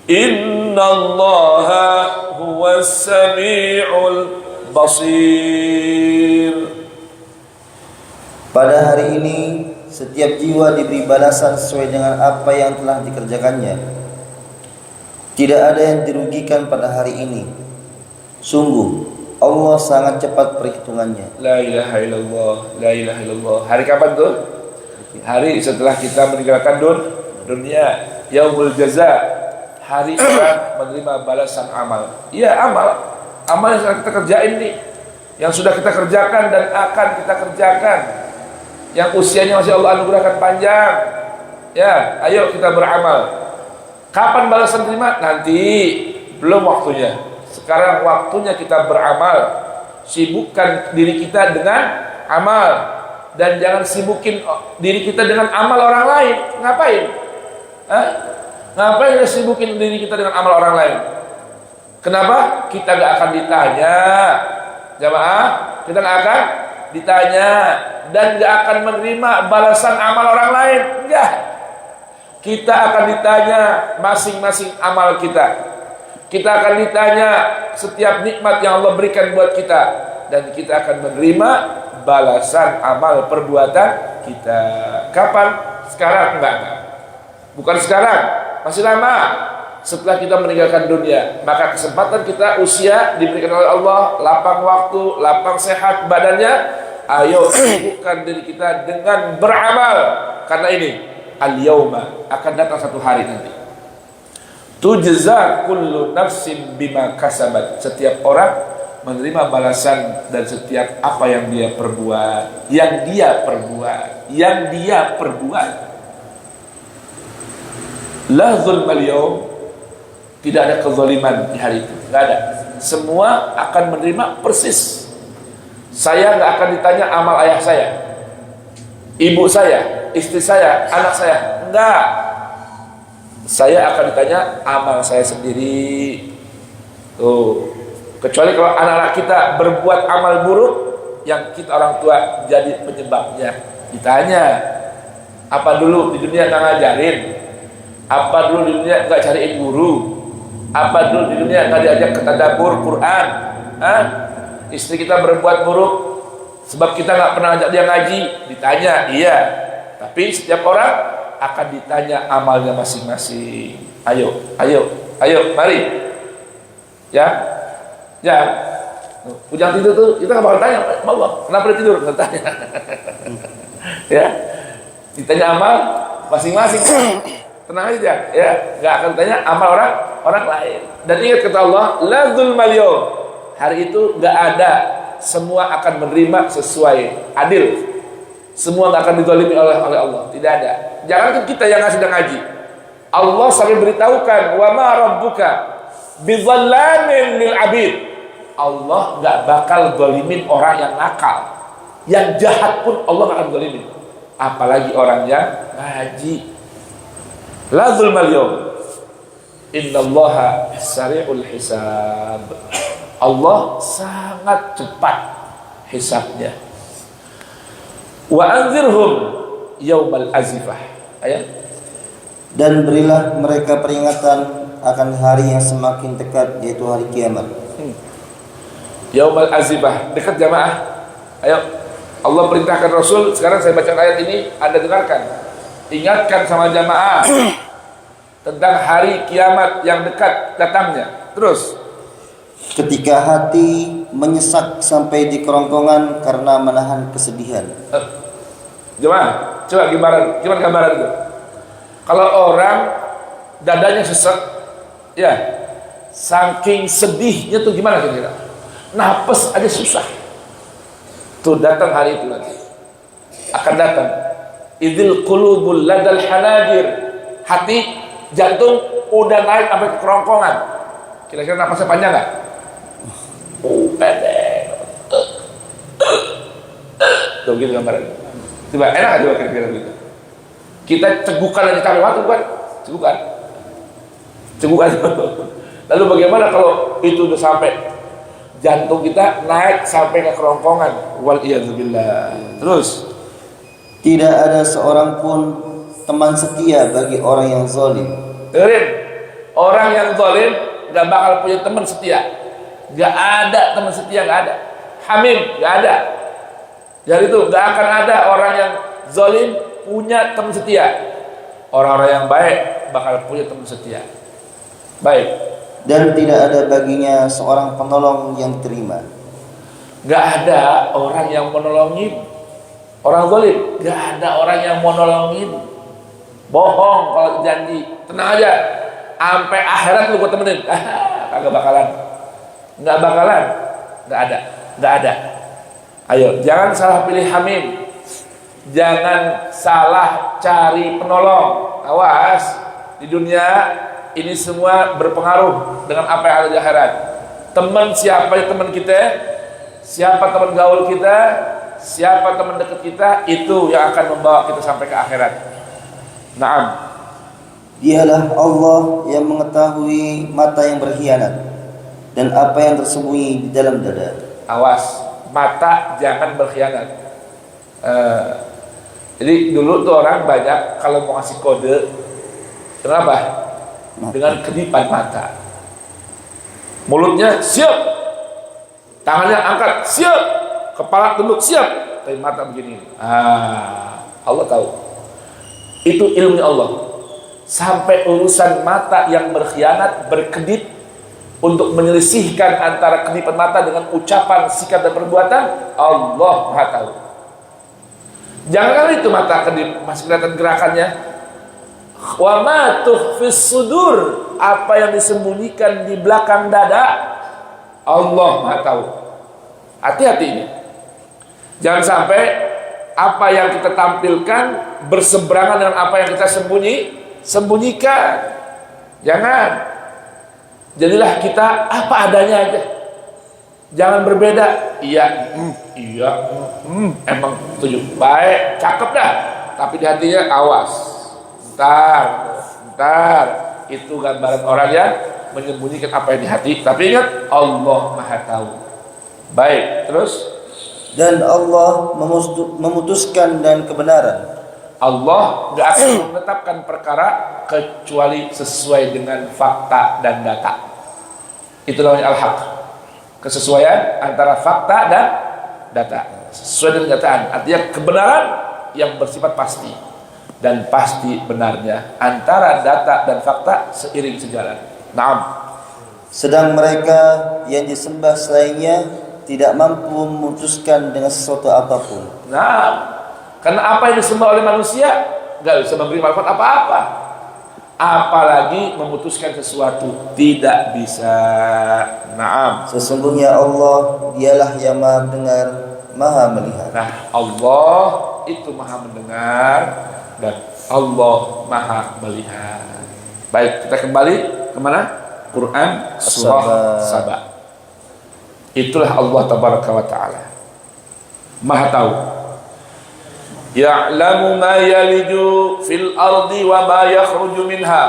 إن الله هو السميع البصير. Pada hari ini setiap jiwa diberi balasan sesuai dengan apa yang telah dikerjakannya. Tidak ada yang dirugikan pada hari ini. Sungguh Allah sangat cepat perhitungannya. La ilaha illallah, la ilaha illallah. Hari kapan tuh? Hari setelah kita meninggalkan dunia. Yaumul jaza, hari kita menerima balasan amal. Iya, amal yang sudah kita kerjain nih, yang sudah kita kerjakan dan akan kita kerjakan, yang usianya masih Allah anugerahkan panjang. Ya, ayo kita beramal. Kapan balasan terima? Nanti, belum waktunya. Sekarang waktunya kita beramal. Sibukkan diri kita dengan amal, dan jangan sibukin diri kita dengan amal orang lain. Ngapain? Ngapain kita sibukin diri kita dengan amal orang lain? Kenapa? Kita gak akan ditanya, jamaah. Kita gak akan ditanya dan gak akan menerima balasan amal orang lain. Enggak. Kita akan ditanya masing-masing amal kita. Kita akan ditanya setiap nikmat yang Allah berikan buat kita, dan kita akan menerima balasan amal perbuatan kita. Kapan? Sekarang? Enggak. Bukan sekarang, masih lama. Setelah kita meninggalkan dunia, maka kesempatan kita, usia diberikan oleh Allah, lapang waktu, lapang sehat badannya. Ayo sibukkan diri kita dengan beramal, karena ini al-yauma, akan datang satu hari nanti. Tujza kullu nafsin bima kasabat. Setiap orang menerima balasan dan setiap apa yang dia perbuat, yang dia perbuat. La zulmal yaum, tidak ada kezaliman di hari itu, enggak ada. Semua akan menerima persis. Saya enggak akan ditanya amal ayah saya. ibu saya, istri saya, anak saya. Enggak. Saya akan ditanya amal saya sendiri. Tuh. Kecuali kalau anak-anak kita berbuat amal buruk yang kita orang tua jadi penyebabnya. Ditanya, apa dulu di dunia nggak ngajarin? Apa dulu di dunia nggak cariin guru? Apa dulu di dunia nggak diajak ke tadabbur Quran? Hah? Istri kita berbuat buruk sebab kita nggak pernah ajak dia ngaji. Ditanya, iya. Tapi setiap orang akan ditanya amalnya masing-masing. Ayo, mari. Ya. Ujang tidur tuh, kita nggak bakal tanya, Allah, kenapa dia tidur? Nggak tanya. Ya, ditanya amal masing-masing. Tenang aja, ya, nggak akan tanya amal orang lain. Dan ingat kata Allah, la dzulmal yaum. Hari itu nggak ada, semua akan menerima sesuai adil. Semua nggak akan dizalimi oleh Allah, tidak ada. Jangan kita yang sedang ngaji. Allah sampai beritahukan, wa ma rabbuka bizzallamin lil abid. Allah nggak bakal zalimin orang yang nakal, yang jahat pun Allah nggak akan zalimin. Apalagi orang yang ngaji. La zulmal yaum. Innallaha sari'ul hisab. Allah sangat cepat hisabnya. Wa anzirhum yaumal azifah. Ayat. Dan berilah mereka peringatan akan hari yang semakin dekat, yaitu hari kiamat. Yaumal azifah, dekat jamaah. Ayo, Allah perintahkan Rasul. Sekarang saya baca ayat ini, Anda dengarkan. Ingatkan sama jamaah tentang hari kiamat yang dekat datangnya. Terus, ketika hati menyesak sampai di kerongkongan karena menahan kesedihan. Jemaah, coba gimana gambaran itu? Kalau orang dadanya sesak, ya, saking sedihnya tuh gimana kira-kira? Napas aja susah. Tuh datang hari itu nanti. Akan datang. Idzil qulubul ladal hanajir. Hati, jantung udah naik sampai ke kerongkongan. Kira-kira napasnya panjang nggak? Pendek. Tuh gitu gambaran. Coba enak aja kira-kira gitu. Kita cegukan aja kami waktu bukan? Cegukan. Lalu bagaimana kalau itu udah sampai jantung kita naik sampai ke kerongkongan? Wal iyadzubillah. Terus, tidak ada seorang pun teman setia bagi orang yang zalim. dengerin, orang yang zalim gak bakal punya teman setia. Gak ada teman setia, gak ada. Hamim, gak ada. Jadi itu gak akan ada orang yang zalim punya teman setia. Orang-orang yang baik bakal punya teman setia. Baik. Dan tidak ada baginya seorang penolong yang terima. Gak ada orang yang menolongin orang zalim. Gak ada orang yang menolongin. Bohong kalau janji. Tenang aja, sampai akhirat lu gua temenin. Kagak bakalan. Gak ada. Ayo, jangan salah pilih hamim. Jangan salah cari penolong. Awas, di dunia ini semua berpengaruh dengan apa yang ada di akhirat. Teman siapa teman kita, siapa teman gaul kita, siapa teman dekat kita, itu yang akan membawa kita sampai ke akhirat. Naam. Dialah Allah yang mengetahui mata yang berkhianat dan apa yang tersembunyi di dalam dada. Awas, mata jangan berkhianat. Jadi dulu tuh orang banyak kalau mau ngasih kode, kenapa? Dengan kedipan mata. Mulutnya siap, tangannya angkat siap, kepala tunduk siap, tapi mata begini. Allah tahu. Itu ilmu Allah. Sampai urusan mata yang berkhianat, berkedip untuk menyelisihkan antara kedipan mata dengan ucapan, sikap dan perbuatan, Allah Maha tahu. Jangan itu mata kedip masih kelihatan gerakannya. Wa ma tukhfis sudur, apa yang disembunyikan di belakang dada, Allah Maha tahu. Hati-hati ini. Jangan sampai apa yang kita tampilkan berseberangan dengan apa yang kita sembunyikan. Jangan. Jadilah kita apa adanya aja. Jangan berbeda. Iya, iya, emang setuju. Baik, cakep dah. Tapi di hatinya awas. Ntar. Itu gambaran orang yang menyembunyikan apa yang di hati. Tapi ingat, Allah Maha Tahu. Baik, terus. Dan Allah memutuskan dan kebenaran. Allah gak akan menetapkan perkara kecuali sesuai dengan fakta dan data. Itu namanya al-haq. Kesesuaian antara fakta dan data. Sesuai dengan dataan. Artinya kebenaran yang bersifat pasti. Dan pasti benarnya. Antara data dan fakta seiring sejalan. Naam. Sedang mereka yang disembah selainnya tidak mampu memutuskan dengan sesuatu apapun. Nah, karena apa yang disembah oleh manusia gak bisa memberi manfaat apa-apa. Apalagi memutuskan sesuatu, tidak bisa. Naam. Sesungguhnya Allah dialah yang maha mendengar, maha melihat. Nah, Allah itu maha mendengar dan Allah maha melihat. Baik, kita kembali kemana? Quran surah Saba. Itulah Allah tabaraka wa ta'ala, maha tahu. Ya'lamu ma yaliju fil ardi wa ma yakhruju minha.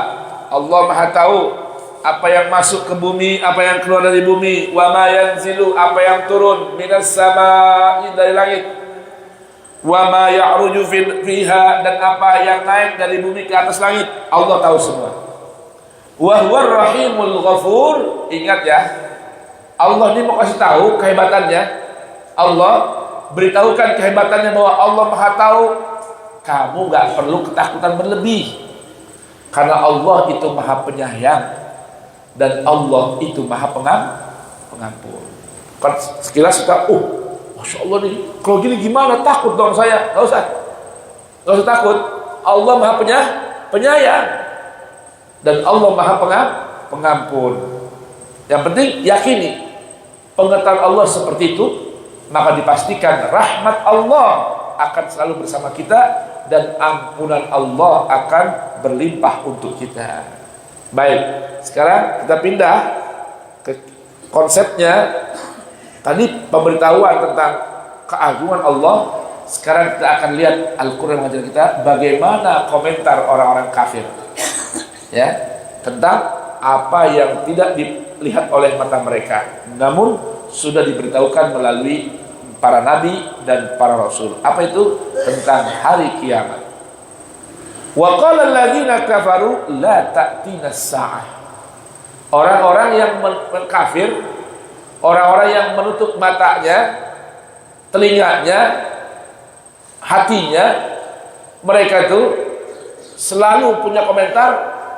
Allah maha tahu apa yang masuk ke bumi, apa yang keluar dari bumi. Wa ma yanzilu, apa yang turun minas sama'i, dari langit. Wa ma ya'ruju fiha, dan apa yang naik dari bumi ke atas langit. Allah tahu semua. Wa huwar rahimul ghafur. Ingat ya, Allah ini mau kasih tahu kehebatannya. Allah beritahukan kehebatannya bahwa Allah maha tahu. Kamu gak perlu ketakutan berlebih, karena Allah itu maha penyayang dan Allah itu maha pengampun. Kan sekilas kita, Masya Allah nih, kalau gini gimana, takut dong saya. Gak usah takut. Allah maha penyayang dan Allah maha pengampun. Yang penting yakini pengetahuan Allah seperti itu, maka dipastikan rahmat Allah akan selalu bersama kita dan ampunan Allah akan berlimpah untuk kita. Baik, sekarang kita pindah ke konsepnya. Tadi pemberitahuan tentang keagungan Allah. Sekarang kita akan lihat Al-Quran mengajar kita bagaimana komentar orang-orang kafir, ya, tentang apa yang tidak dilihat oleh mata mereka, namun sudah diberitahukan melalui para nabi dan para rasul. Apa itu? Tentang hari kiamat. Wa qala alladziina kafaru la ta'tina as-sa'ah. Orang-orang yang kafir, orang-orang yang menutup matanya, telinganya, hatinya, mereka itu selalu punya komentar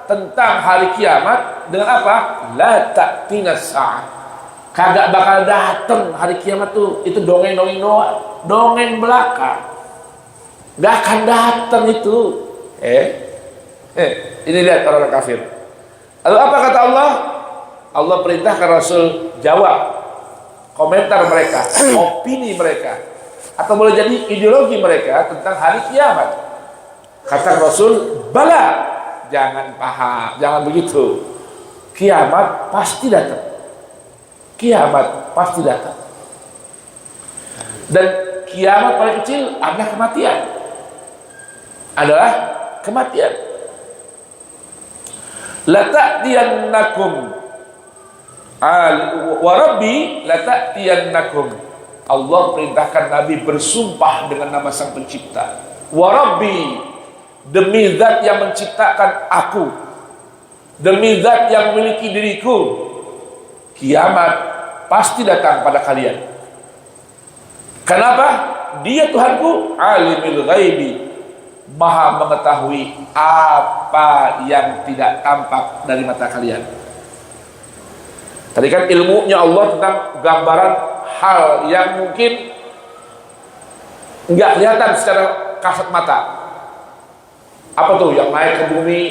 tentang hari kiamat dengan apa? La ta'tina as-sa'ah. Kagak bakal datang hari kiamat tuh. Itu dongeng-dongeng doang, dongeng belaka. Gak akan datang itu. Ini lihat orang-orang kafir. Lalu apa kata Allah? Allah perintahkan Rasul jawab komentar mereka, opini mereka, atau boleh jadi ideologi mereka tentang hari kiamat. Kata Rasul, bala, jangan paham, jangan begitu. Kiamat pasti datang. Kiamat pasti datang. Dan kiamat paling kecil adalah kematian. Adalah kematian. La ta'tiyannakum wa rabbi la ta'tiyannakum. Allah perintahkan Nabi bersumpah dengan nama Sang Pencipta. Wa rabbi, demi zat yang menciptakan aku, demi zat yang memiliki diriku, kiamat pasti datang pada kalian. Kenapa? Dia Tuhanku alimul ghaibi, maha mengetahui apa yang tidak tampak dari mata kalian. Tadi kan ilmunya Allah tentang gambaran hal yang mungkin nggak kelihatan secara kasat mata. Apa tuh yang naik ke bumi,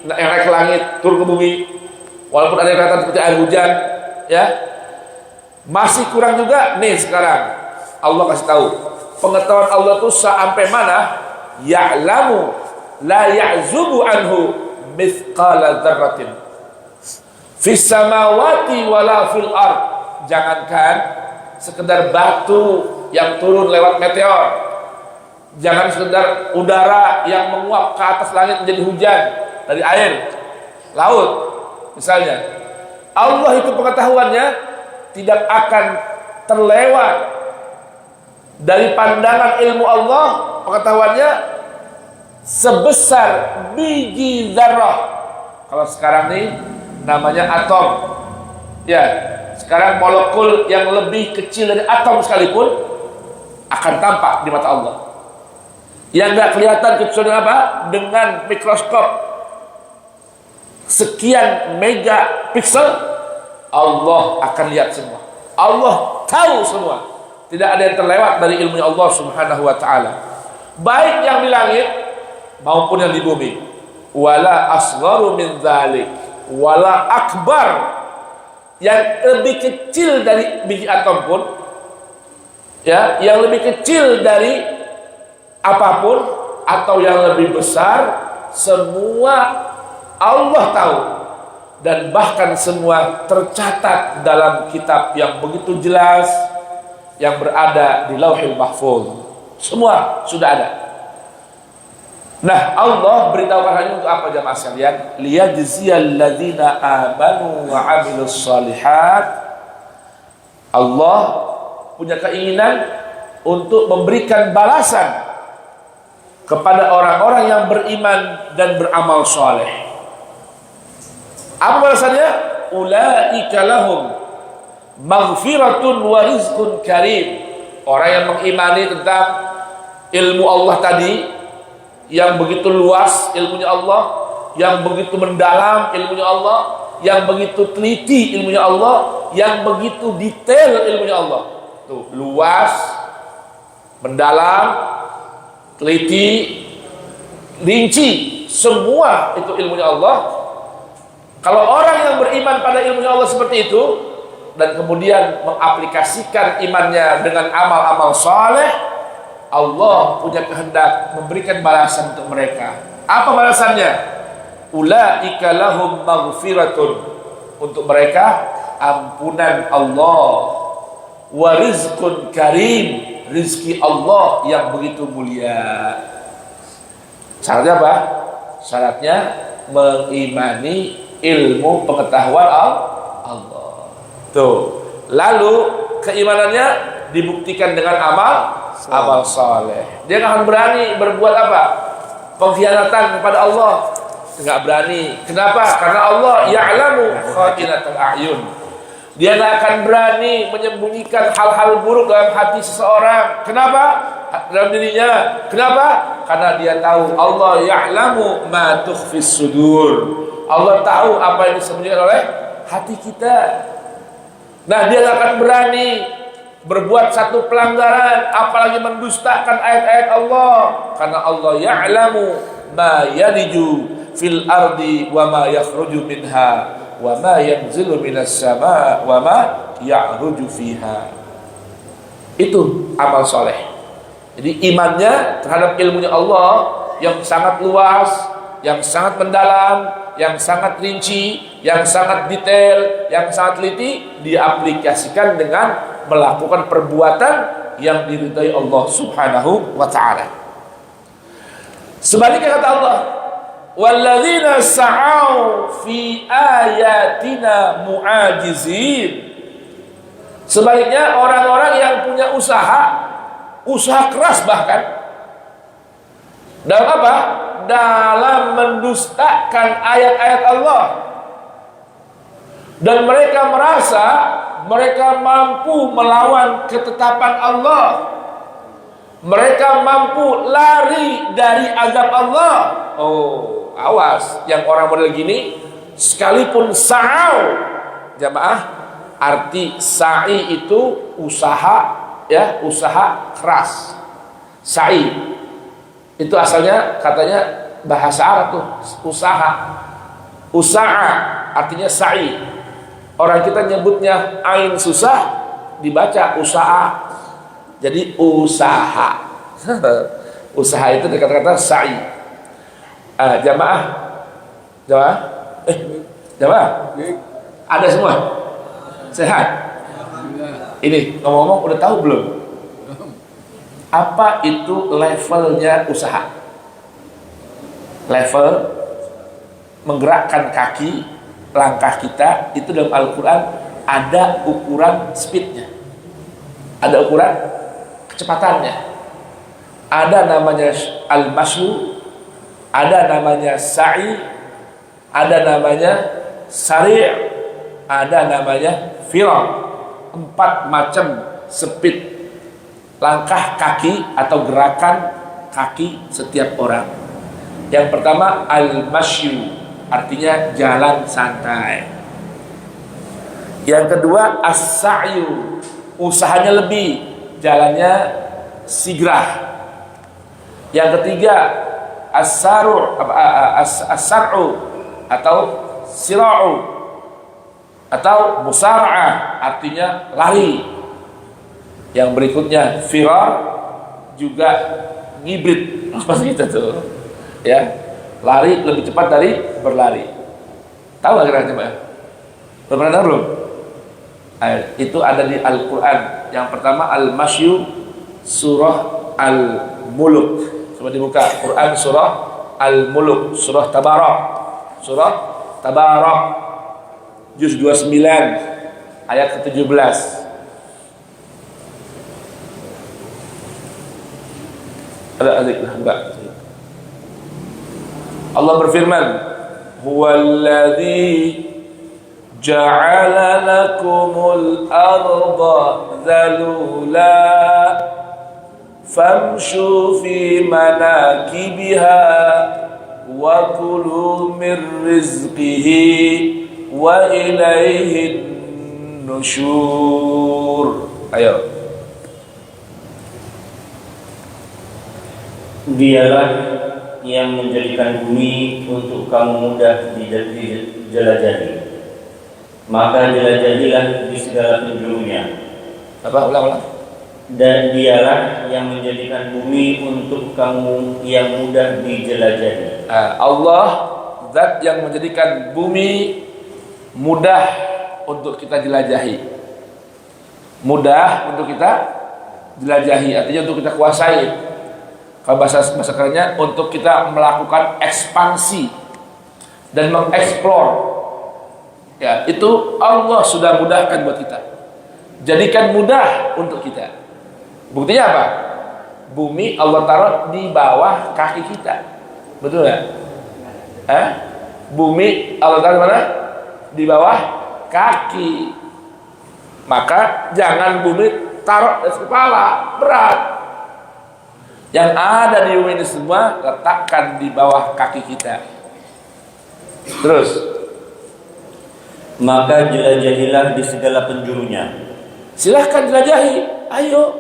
yang naik ke langit, turun ke bumi, walaupun ada yang kelihatan seperti air hujan, ya, masih kurang juga. Nih sekarang Allah kasih tahu pengetahuan Allah tuh sampai mana? Ya'lamu la ya'zubu anhu mithqala dzarratin fis samawati wala fil ard. Jangankan sekedar batu yang turun lewat meteor, jangan sekedar udara yang menguap ke atas langit menjadi hujan dari air laut misalnya. Allah itu pengetahuannya tidak akan terlewat dari pandangan ilmu Allah, pengetahuannya sebesar biji zarrah. Kalau sekarang nih namanya atom, ya, sekarang molekul yang lebih kecil dari atom sekalipun akan tampak di mata Allah. Yang nggak kelihatan kecuali apa? Dengan mikroskop sekian megapiksel, Allah akan lihat semua. Allah tahu semua. Tidak ada yang terlewat dari ilmunya Allah Subhanahu wa taala. Baik yang di langit maupun yang di bumi. Wala asgharu min dzalik, wala akbar, yang lebih kecil dari biji atom pun, ya, yang lebih kecil dari apapun atau yang lebih besar, semua Allah tahu, dan bahkan semua tercatat dalam kitab yang begitu jelas yang berada di Lauhil Mahfuz. Semua sudah ada. Nah, Allah beritahukan hal ini untuk apa jamaah sekalian? Liyajziyal ladzina amanu wa 'amilus shalihat. Allah punya keinginan untuk memberikan balasan kepada orang-orang yang beriman dan beramal saleh. Apa balasannya? Ulaika lahum maghfiratun wa rizqun karim. Orang yang mengimani tentang ilmu Allah tadi, yang begitu luas ilmunya Allah, yang begitu mendalam ilmunya Allah, yang begitu teliti ilmunya Allah, yang begitu detail ilmunya Allah. Tuh, luas, mendalam, teliti, rinci, semua itu ilmunya Allah. Kalau orang yang beriman pada ilmunya Allah seperti itu dan kemudian mengaplikasikan imannya dengan amal-amal saleh, Allah punya kehendak memberikan balasan untuk mereka. Apa balasannya? Ulaika lahum maghfiratun, untuk mereka ampunan Allah, wa rizqun karim, rizki Allah yang begitu mulia. Syaratnya apa? Syaratnya mengimani ilmu pengetahuan Allah. Tuh. Lalu keimanannya dibuktikan dengan amal saleh. Dia nggak akan berani berbuat apa? Pengkhianatan kepada Allah. Nggak berani. Kenapa? Karena Allah ya'lamu kha'inatal a'yun. Dia nggak akan berani menyembunyikan hal-hal buruk dalam hati seseorang. Kenapa? Dalam dirinya. Kenapa? Karena dia tahu Allah ya'lamu ma tukhfis sudur. Allah tahu apa yang disembunyikan oleh hati kita. Nah, dia nggak akan berani berbuat satu pelanggaran, apalagi mendustakan ayat-ayat Allah, karena Allah ya'lamu ma yaliju fil ardi wa ma yakhruju minha wa ma yanzilu minas sama wa ma ya'ruju fiha. Itu amal soleh. Jadi imannya terhadap ilmunya Allah yang sangat luas, yang sangat mendalam, yang sangat rinci, yang sangat detail, yang sangat teliti, diaplikasikan dengan melakukan perbuatan yang diridhai Allah Subhanahu wa ta'ala. Sebaliknya kata Allah, walladzina sa'au fi ayatina mu'ajizin. Sebaliknya orang-orang yang punya usaha keras bahkan dalam apa? Dalam mendustakan ayat-ayat Allah, dan mereka merasa mereka mampu melawan ketetapan Allah, mereka mampu lari dari azab Allah. Oh, awas, yang orang model gini sekalipun sa'au, jamaah, arti sa'i itu usaha, ya, usaha keras. Sa'i itu asalnya katanya bahasa Arab tuh, usaha artinya sa'i. Orang kita nyebutnya ain susah dibaca usaha, jadi usaha. Usaha itu kata-kata sa'i. Jamaah ada semua sehat. ini ngomong-ngomong udah tahu belum? Apa itu levelnya usaha? Level menggerakkan kaki, langkah kita itu dalam Al-Quran ada ukuran speednya, ada ukuran kecepatannya. Ada namanya al-masyu, ada namanya sa'i, ada namanya sari', ada namanya firar. 4 macam speed langkah kaki atau gerakan kaki setiap orang. Yang pertama al-masyu, artinya jalan santai. Yang kedua as-sa'yu, usahanya lebih, jalannya sigrah. Yang ketiga as-saru' as-sar'u atau sira'u atau musara'ah, artinya lari. Yang berikutnya firar, juga ngibrit apa kita tuh ya, lari lebih cepat dari berlari. Tahu nggak kira-kira? Pernah dengar belum? Itu ada di Al-Quran. Yang pertama al-masyu, surah Al-Muluk. Coba dibuka Quran surah Al-Muluk, surah Tabarak, juz 29 ayat ke-17. Ada enggak? Allah berfirman, huwallazi ja'ala lakumul arda dzalula famshu fi manakibiha wa kulu min rizqihi wa ilaihin nusyur. Ayo. Dialah yang menjadikan bumi untuk kamu mudah dijelajahi, maka jelajahilah di segala penjurunya. Apa? Ulang. Dan dialah yang menjadikan bumi untuk kamu yang mudah dijelajahi. Allah zat yang menjadikan bumi mudah untuk kita jelajahi. Mudah untuk kita jelajahi, artinya untuk kita kuasai. Kalau bahasa kerennya untuk kita melakukan ekspansi dan mengeksplor. Ya, itu Allah sudah mudahkan buat kita. Jadikan mudah untuk kita. Buktinya apa? Bumi Allah taruh di bawah kaki kita. Betul nggak? Bumi Allah taruh mana? Di bawah kaki. Maka jangan bumi taruh di kepala, berat. Yang ada di bumi ini semua letakkan di bawah kaki kita. Terus, maka jelajahilah di segala penjurunya. silahkan jelajahi, ayo.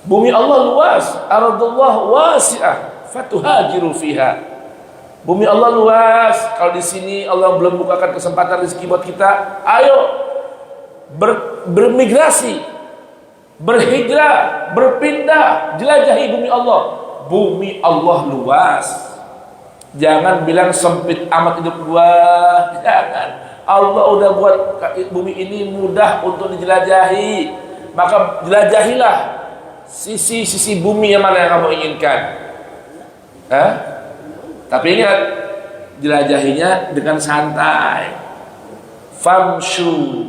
Bumi Allah luas, ardullah wasi'ah, fatuhajiru fiha. Bumi Allah luas. Kalau di sini Allah belum bukakan kesempatan rezeki buat kita, ayo bermigrasi, berhijrah, berpindah, jelajahi bumi Allah. Bumi Allah luas. Jangan bilang sempit amat hidup gua. Jangan. Allah udah buat bumi ini mudah untuk dijelajahi. Maka jelajahilah sisi-sisi bumi yang mana yang kamu inginkan. Tapi ingat, jelajahinya dengan santai. Famshu,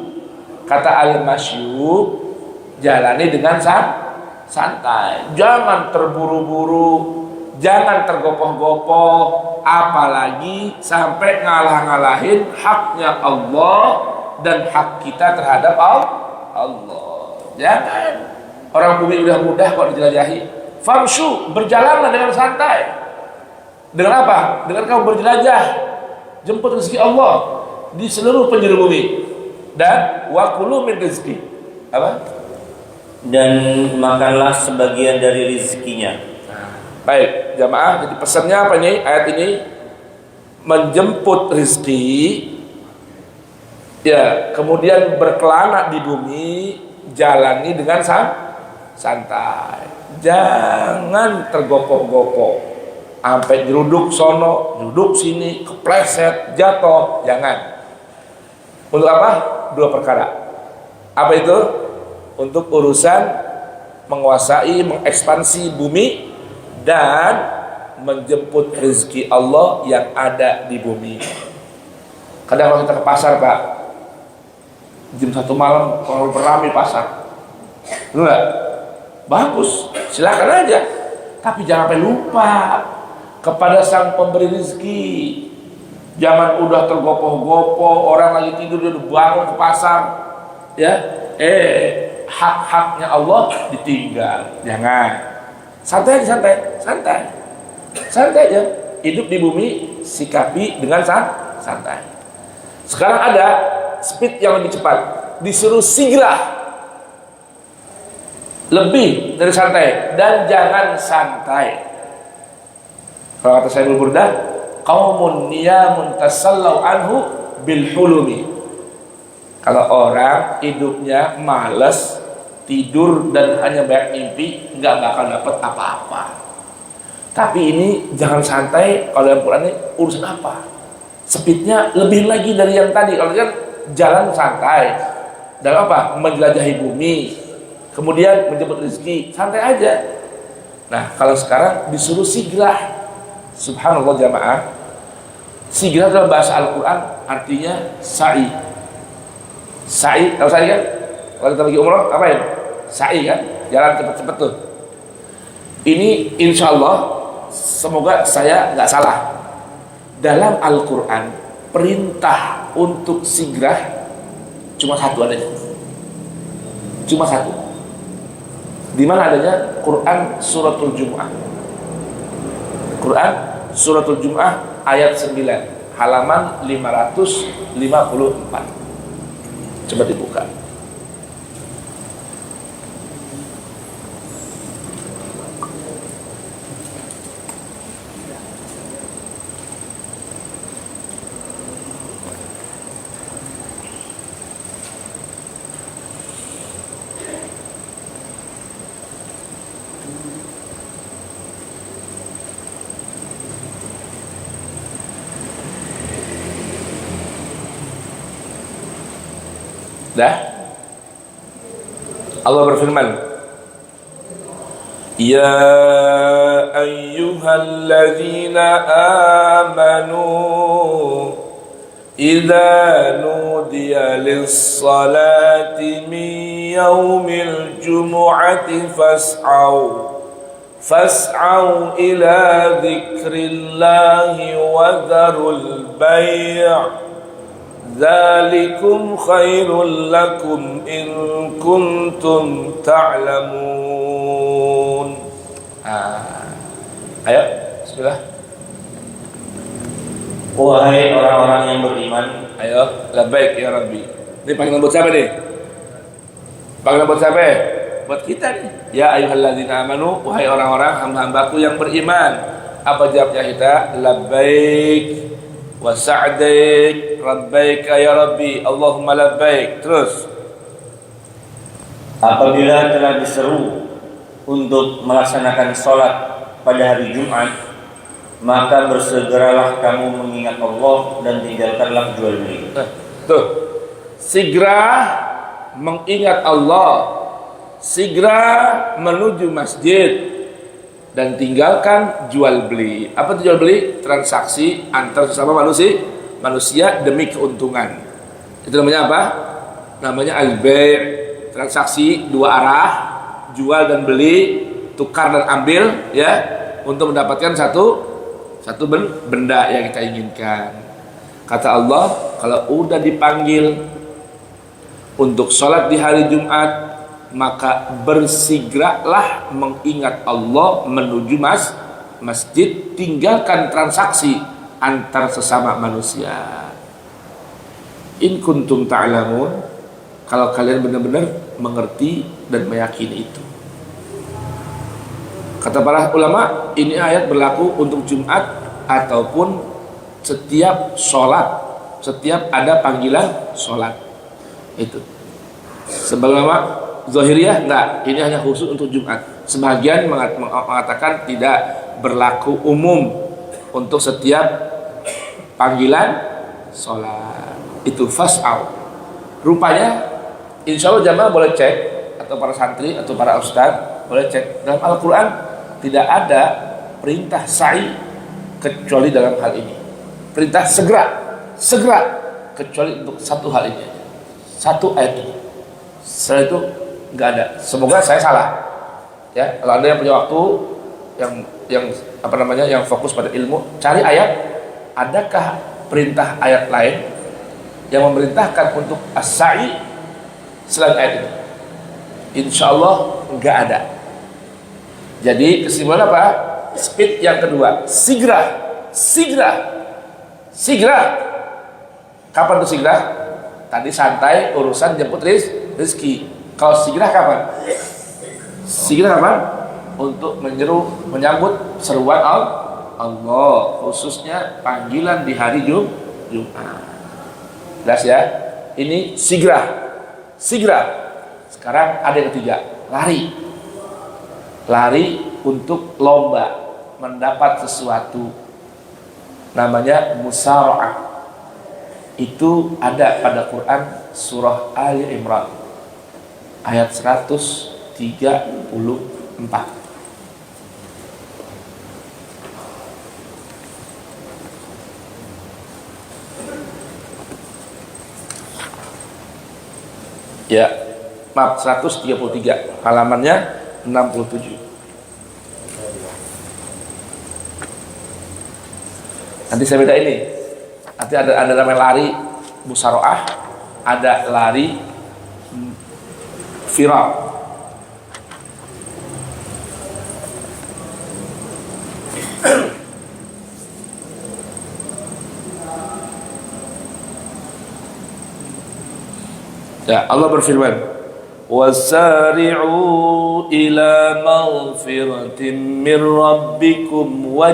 kata al-masyu, jalani dengan santai. Jangan terburu-buru, jangan tergopoh-gopoh, apalagi sampai ngalah-ngalahin haknya Allah dan hak kita terhadap Allah. Jangan. Orang bumi udah mudah kok dijelajahi. Famshu, berjalanlah dengan santai. Dengan apa? Dengan kamu berjelajah, jemput rezeki Allah di seluruh penjuru bumi. Dan wakulu min rezeki. Apa? Dan makanlah sebagian dari rezekinya. Baik, jamaah. Jadi pesannya apa ini? Ayat ini menjemput rezeki, ya, kemudian berkelana di bumi, jalani dengan santai. Jangan tergopoh-gopoh. Sampai jeruduk sono, duduk sini, kepleset, jatuh. Jangan. Untuk apa? 2 perkara. Apa itu? untuk urusan menguasai, mengekspansi bumi dan menjemput rezeki Allah yang ada di bumi. Kadang kalau kita ke pasar, Pak, jam 1 malam kalau beramai pasar, enggak? Bagus, silakan aja. Tapi jangan sampai lupa kepada sang pemberi rezeki. Jangan udah tergopoh-gopoh, orang lagi tidur dia udah bangun ke pasar, ya, hak-haknya Allah ditinggal. Jangan. Santai aja. Hidup di bumi sikapi dengan santai. Sekarang ada speed yang lebih cepat, disuruh sigrah, lebih dari santai, dan jangan santai. Kalau kata saya Burdah, qaumun niyamun tasallau anhu bil hulumi. Kalau orang hidupnya malas, tidur dan hanya banyak mimpi, nggak bakal dapat apa-apa. Tapi ini jangan santai. Kalau yang Quran ini urusan apa? Speednya lebih lagi dari yang tadi. Kalau kan jalan santai, dalam apa? Menjelajahi bumi, kemudian menjemput rezeki, santai aja. Nah, kalau sekarang disuruh sigrah. Subhanallah jamaah, sigrah dalam bahasa Al-Quran artinya sa'i. Sa'i, tahu sa'i kan? Kalau kita lagi umroh, apa ya? Sa'i kan? Jalan cepet-cepet tuh. Ini insya Allah, semoga saya nggak salah. Dalam Al-Quran, perintah untuk sigrah cuma satu adanya. Cuma satu. Di mana adanya? Quran Suratul Jumu'ah. Quran Suratul Jumu'ah ayat 9, halaman 554. Coba dibuka. Dah? Allah berfirman, Ya ayyuhalladzina amanu idza nudiya lis-salati min yaumil jumu'ati fas'au ila dzikrillahi wa dzarul bay' Dzalikum khairul lakum in kuntum ta'lamun. Ayo, bismillah. Wahai orang-orang yang beriman, Ayo, labbaik ya Rabbi. Ini panggilan buat siapa nih? Panggilan buat siapa? Buat kita nih. Ya ayyuhalladzina amanu, wahai orang-orang hamba-hambaku yang beriman. Apa jawabnya kita? Labbaik wa sa'daik rabbaika ya Rabbi, Allahumma labbaik. Terus, apabila telah diseru untuk melaksanakan sholat pada hari Jumat, maka bersegeralah kamu mengingat Allah dan tinggalkanlah jual beli. Tuh, segera mengingat Allah, segera menuju masjid, dan tinggalkan jual beli. Apa itu jual beli? Transaksi antar sesama manusia demi keuntungan. Itu namanya apa? Namanya al-bay', transaksi dua arah, jual dan beli, tukar dan ambil, ya, untuk mendapatkan satu benda yang kita inginkan. Kata Allah, kalau udah dipanggil untuk sholat di hari Jumat, maka bersegeralah mengingat Allah menuju masjid, tinggalkan transaksi antar sesama manusia. In kuntum ta'lamun, kalau kalian benar-benar mengerti dan meyakini itu. Kata para ulama, ini ayat berlaku untuk Jumat ataupun setiap sholat, setiap ada panggilan sholat. Itu sebagaimana Zahiriyah enggak, ini hanya khusus untuk Jumat. Sebagian mengatakan tidak, berlaku umum untuk setiap panggilan sholat. Itu fas'au. Rupanya insya Allah jamaah boleh cek atau para santri atau para ustadz boleh cek dalam Al-Quran tidak ada perintah sa'i kecuali dalam hal ini. Perintah segera kecuali untuk satu hal ini, satu ayat ini. Setelah itu nggak ada. Semoga saya salah. Ya, kalau ada yang punya waktu yang fokus pada ilmu, cari ayat. Adakah perintah ayat lain yang memerintahkan untuk as-sa'i selain ayat ini? Insya Allah nggak ada. Jadi kesimpulan apa? Speed yang kedua, segera. Kapan tuh segera? Tadi santai urusan jemput rezeki. Kalau segera kapan? Segera kapan? Untuk menyambut seruan Allah, khususnya panggilan di hari Jumat. Jelas ya? Ini segera. Sekarang ada yang ketiga, lari untuk lomba mendapat sesuatu, namanya musara'ah. Itu ada pada Quran surah Ali Imran ayat 134. Ya, maaf, 133, halamannya 67. Nanti saya beda ini. Nanti ada namanya lari musyaroah, ada lari viral. Ya, Allah berfirman, "Wasari'u ila maghfiratin min rabbikum wa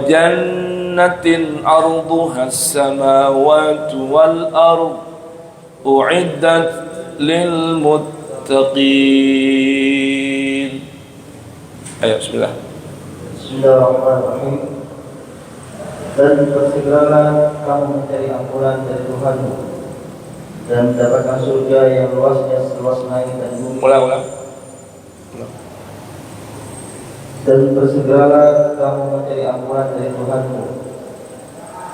jannatin arduha as-samawati wal ard u'iddat lil muttaqin." Ayo, bismillah. Bismillahirrahmanirrahim. Dan bersegeralah kamu mencari ampunan dari Tuhanmu dan mendapatkan surga yang luasnya seluas langit dan bumi. Ulang. Dan bersegeralah kamu mencari ampunan dari Tuhanmu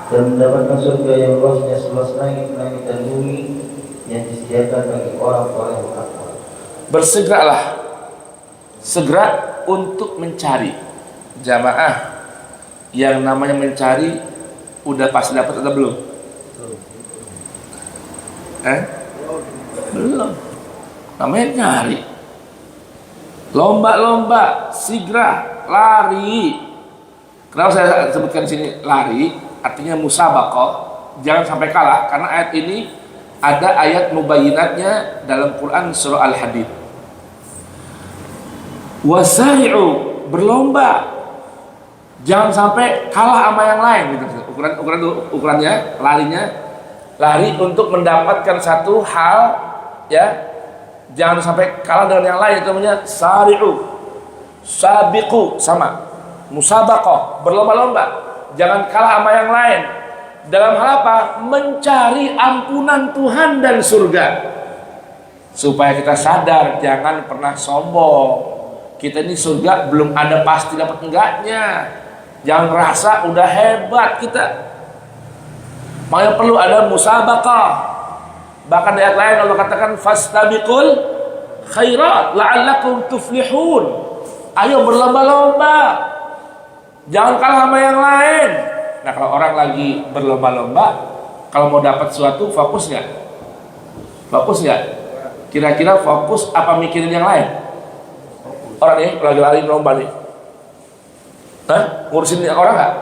dan mendapatkan surga yang luasnya seluas langit dan bumi yang disediakan bagi orang-orang yang bertakwa. Bersegeralah, segera untuk mencari. Jamaah, yang namanya mencari udah pasti dapat atau belum? Belum. Namanya nyari. Lomba-lomba, segera, lari. Kenapa saya sebutkan di sini lari? Artinya musabaqah, jangan sampai kalah, karena ayat ini ada ayat mubayyinatnya dalam Quran surah Al-Hadid. Wasari'u, berlomba. Jangan sampai kalah sama yang lain gitu. Ukurannya lari untuk mendapatkan satu hal, ya. Jangan sampai kalah dengan yang lain, itu namanya sari'u. Sabiqu sama. Musabaqah, berlomba-lomba. Jangan kalah sama yang lain. Dalam hal apa? Mencari ampunan Tuhan dan surga. Supaya kita sadar, jangan pernah sombong. Kita ini surga belum ada pasti dapat enggaknya. Jangan rasa udah hebat kita. Makanya perlu ada musabaqah. Bahkan di ayat lain Allah katakan fastabiqul khairat la'allakum tuflihun. Ayo berlomba-lomba. Jangan kalah sama yang lain. Nah, kalau orang lagi berlomba-lomba, kalau mau dapat sesuatu fokus nggak? Fokus nggak? Kira-kira fokus apa mikirin yang lain? Orang nih lagi lari lomba nih. Ngurusin orang nggak?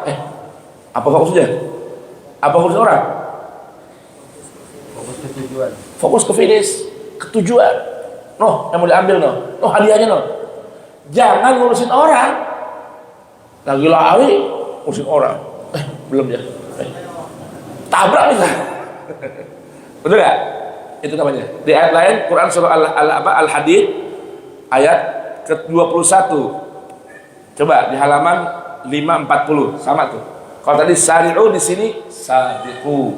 Apa fokusnya? Apa fokus orang? Fokus ke tujuan. Fokus ke finish, ke tujuan. Yang mau diambil hadiahnya Jangan ngurusin orang. Lagi lari ngurusin orang. Belum ya. Tabrak nih. Betul nggak? Itu namanya. Di ayat lain Quran surah Al-Hadid ayat ke-21. Coba di halaman 540 sama tuh. Kalau tadi sari'u, di sini sabiqu.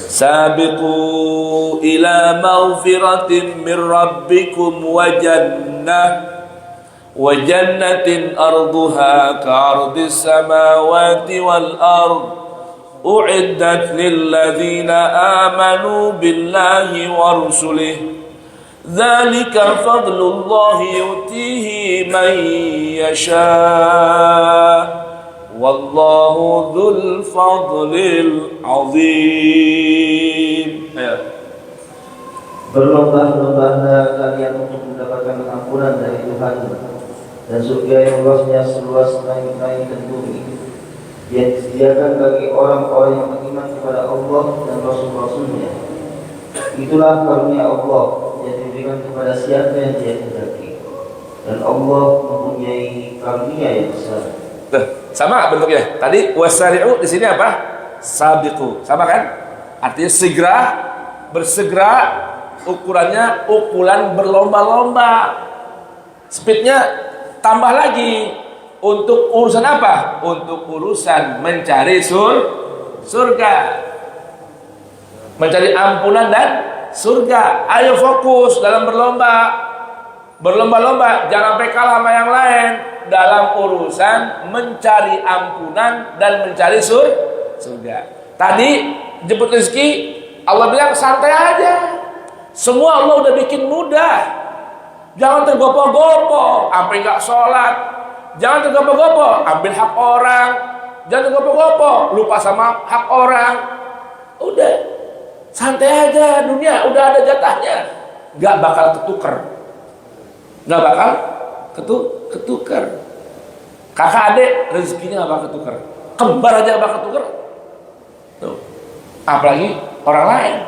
Sabiqu ila maghfiratin min rabbikum wa jannatin arduha ka'ardis samawati wal ard u'iddat lil ladzina amanu billahi wa rusulihi dzalika fadlullahi yutihi man yasha wallahu dzul fadlil azim. Berlomba-lombalah kalian untuk mendapatkan ampunan dari Tuhan dan surga yang luasnya seluas langit-langit dan bumi, yang disediakan bagi orang-orang yang beriman kepada Allah dan Rasul-Rasulnya. Itulah karunia Allah yang diberikan kepada siapa yang Dia kehendaki, dan Allah mempunyai karunia yang besar. Sama bentuknya. Tadi wasari'u di sini apa? Sabiqu. Sama kan? Artinya segera, bersegera, ukurannya ukuran berlomba-lomba. Speednya tambah lagi. Untuk urusan apa? Untuk urusan mencari surga. Mencari ampunan dan surga. Ayo fokus dalam berlomba. Berlomba-lomba, jangan sampai kalah sama yang lain dalam urusan mencari ampunan dan mencari surga. Tadi jemput rezeki, Allah bilang santai aja. Semua Allah udah bikin mudah. Jangan tergopoh-gopoh, sampai nggak sholat. Jangan tergopoh-gopoh, ambil hak orang. Jangan tergopoh-gopoh, lupa sama hak orang. Udah, santai aja, dunia udah ada jatahnya. Nggak bakal ketuker. Nggak bakal ketukar. Kakak adik rezekinya nggak bakal ketukar. Kembar aja nggak bakal ketukar. Tuh. Apalagi orang lain.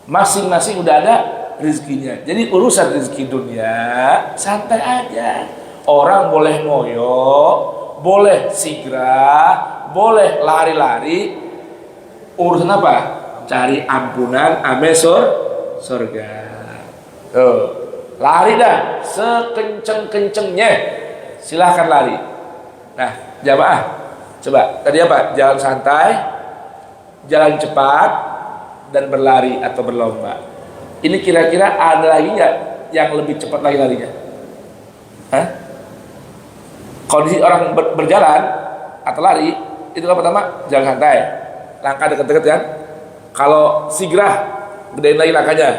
Masing-masing udah ada rezekinya. Jadi urusan rezeki dunia santai aja. Orang boleh ngoyo, boleh sigrah, boleh lari-lari. Urusan apa? Cari ampunan, ame surga. Tuh. Lari dah sekenceng-kencengnya. Silahkan lari. Nah, jamaah, coba tadi apa? Jalan santai, jalan cepat, dan berlari atau berlomba. Ini kira-kira ada lagi nggak yang lebih cepat lagi larinya? Hah? Kondisi orang berjalan atau lari itu apa pertama? Jalan santai, langkah deket-deket kan? Kalau sigrah, gedein lagi langkahnya,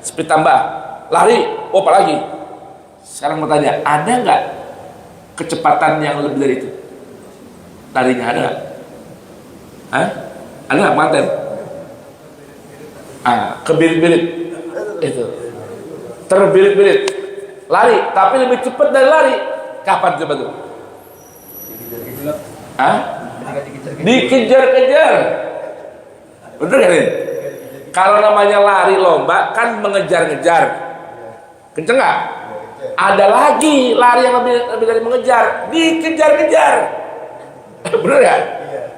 speed tambah. Lari, apa lagi? Sekarang mau tanya, ada nggak kecepatan yang lebih dari itu? Larinya ada nggak? Hah? Ada nggak manten? Kebirit-birit itu, terbirit-birit, lari, tapi lebih cepat dari lari. Kapan coba tuh? Dikejar-kejar. Bener kan ini? Kalau namanya lari lomba kan mengejar-ngejar. Kenceng nggak? Ada lagi lari yang lebih dari mengejar, dikejar-kejar. Bener ya?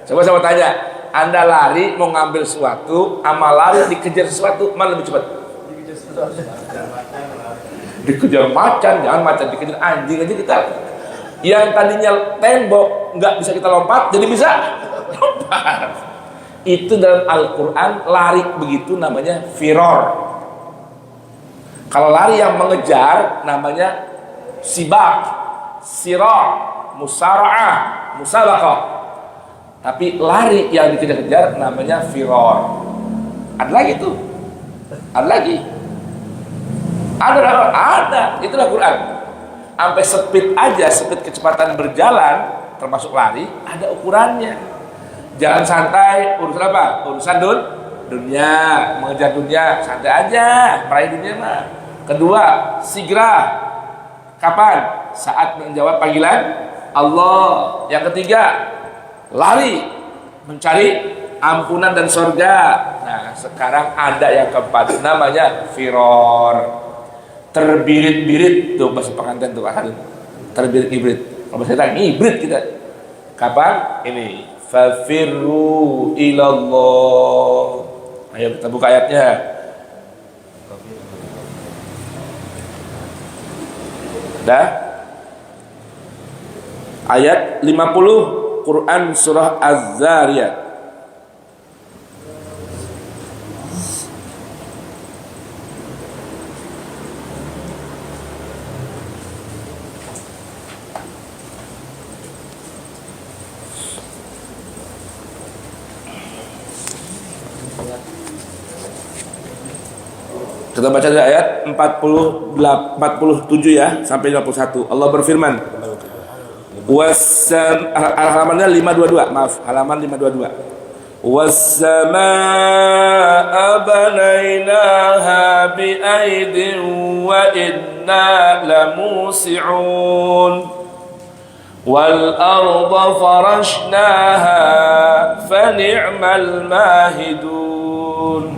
Coba saya tanya, Anda lari mau ngambil sesuatu, sama lari dikejar sesuatu, mana lebih cepat? Dikejar macan, jangan macan, dikejar anjing aja kita. Yang tadinya tembok nggak bisa kita lompat, jadi bisa lompat. Itu dalam Al-Quran lari begitu namanya firor. Kalau lari yang mengejar namanya sibak, sirah, musara'ah, musabaqah. Tapi lari yang dikejar-kejar namanya firor. Ada lagi tuh. Ada lagi. Ada. Itulah Quran. Sampai speed aja, speed kecepatan berjalan termasuk lari ada ukurannya. Jangan santai, urusan apa? Urusan dunia, mengejar dunia, santai aja, meraih dunia mah. Kedua, sigrah. Kapan? Saat menjawab panggilan Allah. Yang ketiga, lari, mencari ampunan dan surga. Nah, sekarang ada yang keempat, namanya firor. Terbirit-birit, tuh bahasa pengantin tuh kan. Terbirit-birit. Kalau bahasa kita ngibrit kita. Kapan? Ini. Fafirru ilallah. Ayo kita buka ayatnya. Dah? Ayat 50 Quran surah Az-Zariyat. Kita baca dari ayat 47 ya sampai 51. Allah berfirman. Halamannya 522, maaf, halaman 522. Was-samaa'a banainaha bi'aidin wa inna lamusi'un wal arda farashnaha fa ni'mal mahidun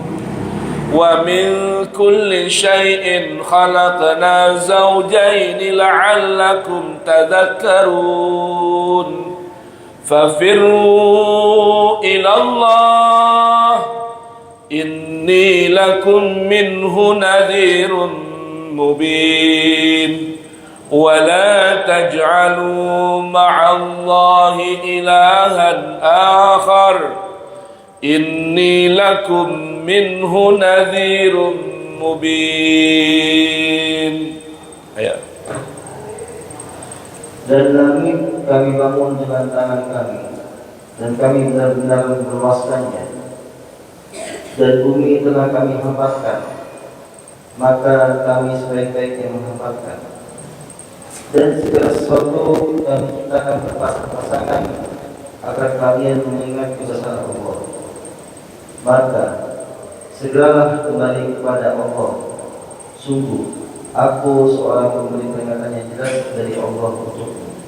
wa min kulli shay'in khalaqna zawjayn la'allakum tadhakkarun fafirru ila Allah inni lakum minhu nadhirun mubin wa la taj'alu ma'allahi ilahan akhar inni lakum minhu nadhirun mubin. Ayo. Dan langit kami bangun dengan tangan kami, dan kami benar-benar meluaskannya, dan bumi telah kami hempaskan, maka kami sebaik-baiknya menghempaskan. Dan segala sesuatu kami ciptakan berpasang-pasangan agar kalian mengingat kebesaran Allah. Maka segeralah kembali kepada Allah. Sungguh aku seorang pemberi peringatan yang jelas dari Allah untukmu.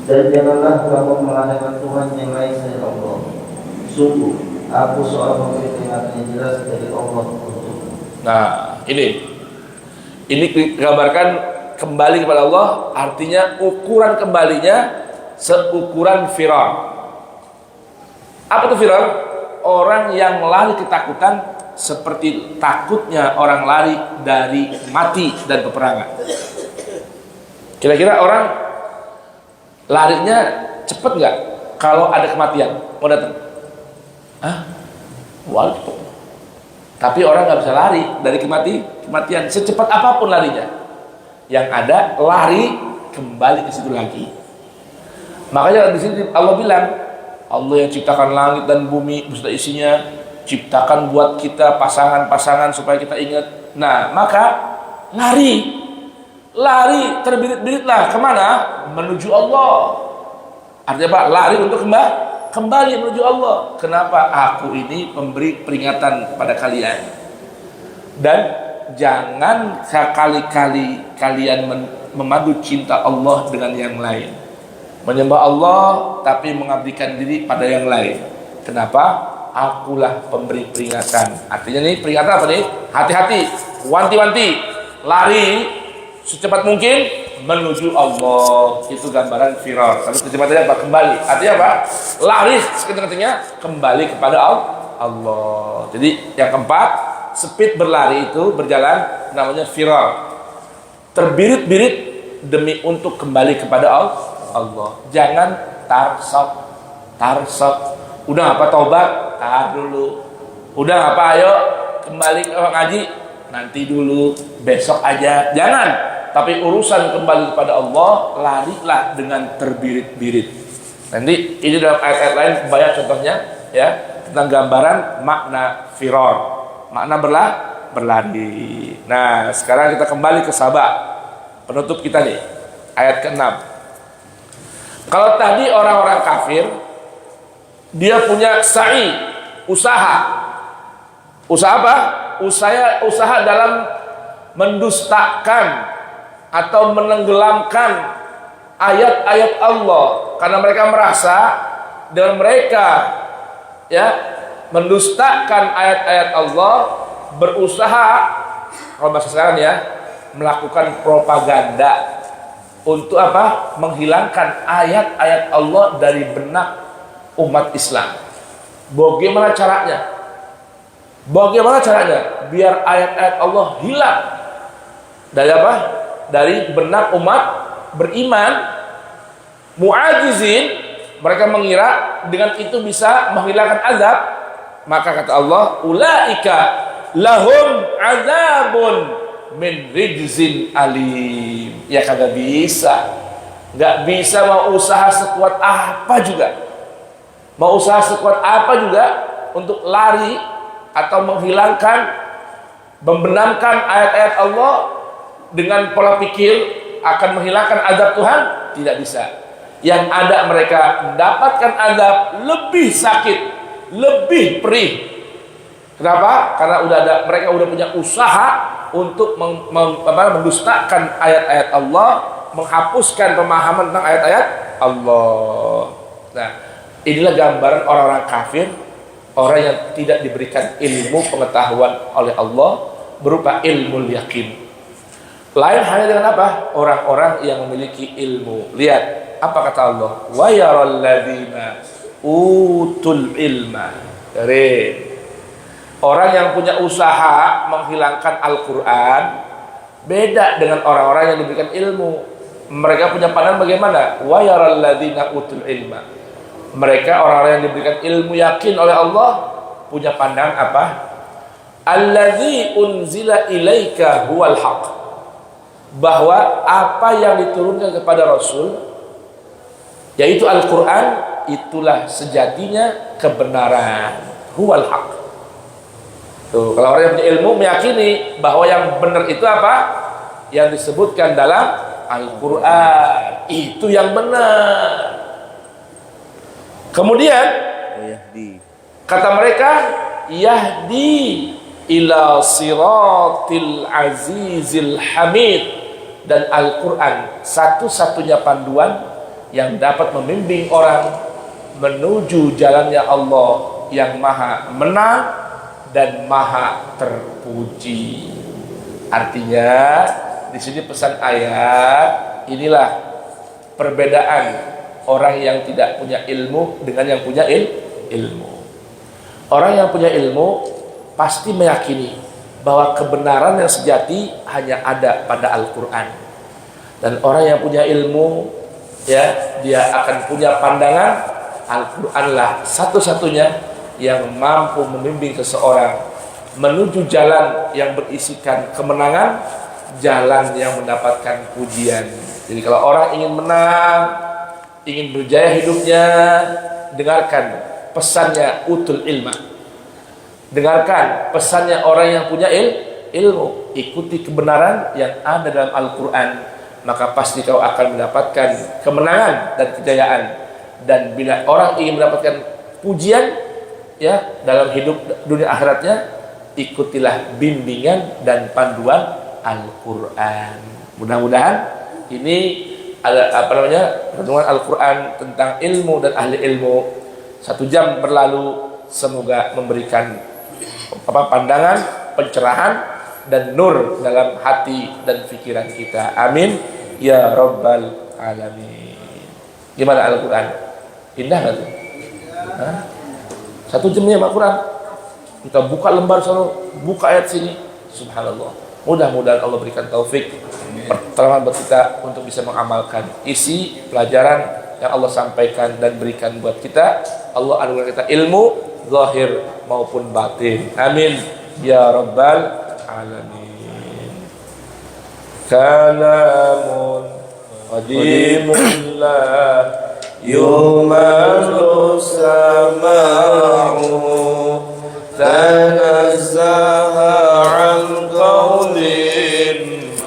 Dan janganlah kamu mengadakan Tuhan yang lain selain Allah. Sungguh aku seorang pemberi peringatan yang jelas dari Allah untukmu. Nah, ini digambarkan kembali kepada Allah, artinya ukuran kembalinya seukuran Firaun. Apa itu Firaun? Orang yang lari ketakutan seperti takutnya orang lari dari mati dan peperangan. Kira-kira orang larinya cepet nggak kalau ada kematian mau datang? Wah, tapi orang nggak bisa lari dari kematian secepat apapun larinya. Yang ada lari kembali ke situ lagi. Makanya di sini Allah bilang, Allah yang ciptakan langit dan bumi beserta isinya, ciptakan buat kita pasangan-pasangan supaya kita ingat. Nah, maka lari terbirit-biritlah kemana? Menuju Allah. Artinya apa? Lari untuk kembali menuju Allah. Kenapa? Aku ini memberi peringatan pada kalian. Dan jangan sekali-kali kalian memadu cinta Allah dengan yang lain. Menyembah Allah tapi mengabdikan diri pada yang lain. Kenapa? Akulah pemberi peringatan. Artinya nih peringatan apa nih? Hati-hati, wanti-wanti, lari secepat mungkin menuju Allah. Itu gambaran Firaun. Tapi kecepatan apa? Kembali. Artinya apa? Lari sekencang-kencangnya kembali kepada Allah. Jadi yang keempat, speed berlari itu berjalan namanya Firaun. Terbirit-birit demi untuk kembali kepada Allah. Jangan tarsok. Udah apa tobat? Tar dulu. Udah apa ayo kembali ke ngaji? Nanti dulu, besok aja. Jangan. Tapi urusan kembali kepada Allah, larilah dengan terbirit-birit. Nanti ini dalam ayat-ayat lain banyak contohnya ya tentang gambaran makna Firaun. Makna berlari. Nah, sekarang kita kembali ke Saba. Penutup kita nih, ayat ke-6. Kalau tadi orang-orang kafir dia punya sa'i, usaha. Usaha apa? Usaha dalam mendustakan atau menenggelamkan ayat-ayat Allah karena mereka merasa dengan mereka ya mendustakan ayat-ayat Allah, berusaha kalau bahasa sekarang ya melakukan propaganda untuk apa? Menghilangkan ayat-ayat Allah dari benak umat Islam. Bagaimana caranya? Biar ayat-ayat Allah hilang dari apa? Dari benak umat beriman. Mu'ajizin, mereka mengira dengan itu bisa menghilangkan azab. Maka kata Allah, ulaika lahum azabun min rijzin alim. Ya kagak bisa. Gak bisa mau usaha sekuat apa juga. Untuk lari atau menghilangkan membenamkan ayat-ayat Allah dengan pola pikir akan menghilangkan azab Tuhan, tidak bisa. Yang ada mereka mendapatkan azab lebih sakit, lebih perih. Kenapa? Karena mereka udah punya usaha untuk mendustakan ayat-ayat Allah, menghapuskan pemahaman tentang ayat-ayat Allah. Nah, inilah gambaran orang-orang kafir, orang yang tidak diberikan ilmu pengetahuan oleh Allah berupa ilmu yakin. Lain halnya dengan apa? Orang-orang yang memiliki ilmu. Lihat, apa kata Allah? Wa yaral ladzina utul ilma. Dari orang yang punya usaha menghilangkan Al-Quran beda dengan orang-orang yang diberikan ilmu. Mereka punya pandangan bagaimana? Wa yaral ladzina utul ilma. Mereka orang-orang yang diberikan ilmu yakin oleh Allah punya pandangan apa? Alladzi unzila ilaika huwal haq. Bahwa apa yang diturunkan kepada Rasul, yaitu Al-Quran, itulah sejatinya kebenaran. Huwal haq. Tuh, kalau orang yang punya ilmu meyakini bahwa yang benar itu apa? Yang disebutkan dalam Al-Quran, itu yang benar. Kemudian kata mereka, yahdi ila siratil azizil hamid. Dan Al-Quran satu-satunya panduan yang dapat membimbing orang menuju jalannya Allah yang maha menang dan maha terpuji. Artinya di sini pesan ayat, inilah perbedaan orang yang tidak punya ilmu dengan yang punya ilmu. Orang yang punya ilmu pasti meyakini bahwa kebenaran yang sejati hanya ada pada Al-Quran. Dan orang yang punya ilmu, ya, dia akan punya pandangan Al-Quranlah satu-satunya yang mampu membimbing seseorang menuju jalan yang berisikan kemenangan, jalan yang mendapatkan pujian. Jadi kalau orang ingin menang, ingin berjaya hidupnya, dengarkan pesannya utul ilma. Dengarkan pesannya orang yang punya ilmu. Ikuti kebenaran yang ada dalam Al-Quran, maka pasti kau akan mendapatkan kemenangan dan kejayaan. Dan bila orang ingin mendapatkan pujian, ya, dalam hidup dunia akhiratnya, ikutilah bimbingan dan panduan Al-Quran. Mudah-mudahan ini ada pertemuan Al-Quran tentang ilmu dan ahli ilmu. 1 jam berlalu, semoga memberikan pandangan, pencerahan dan nur dalam hati dan pikiran kita. Amin ya rabbal alamin. Gimana Al-Quran? Indah nggak tuh? 1 jamnya Al-Quran. Kita buka lembar sana, buka ayat sini. Subhanallah. Mudah-mudahan Allah berikan taufik pertolongan buat kita untuk bisa mengamalkan isi pelajaran yang Allah sampaikan dan berikan buat kita. Allah anugerahkan kita ilmu zahir maupun batin. Amin ya rabbal alamin. Kalamun qadimun la yumalu sama'u tanazzaha an qawlin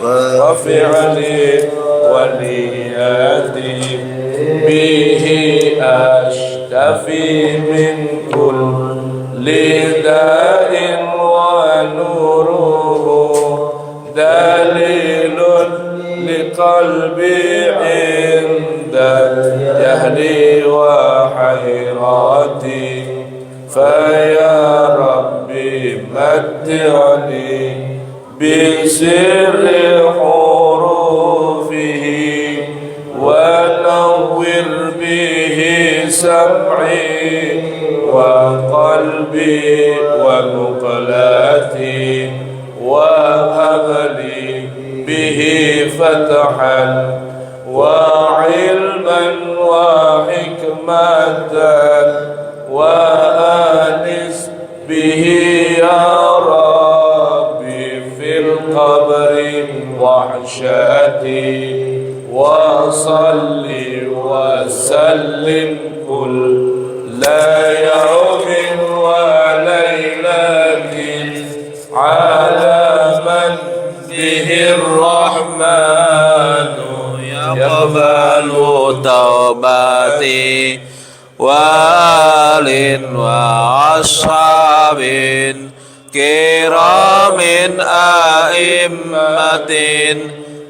wa fi'lin wa niyatin bihi ashtafi min kulli da'in wa nuruhu dalilun liqalbi inda jahli wa hayrati faya rabbi matti'ani bisirri hurufihi wa nawwir bihi sam'i wa qalbi wa muqlati wa habli bihi fathan wa ilman wa hikmatan wa anis bihi ya rabbi fil qabri wahsyati wa salli wa sallim kulla yawmin wa laylatin ala به الرحمن يقبل توبتي وآل وأصحاب كرام أئمة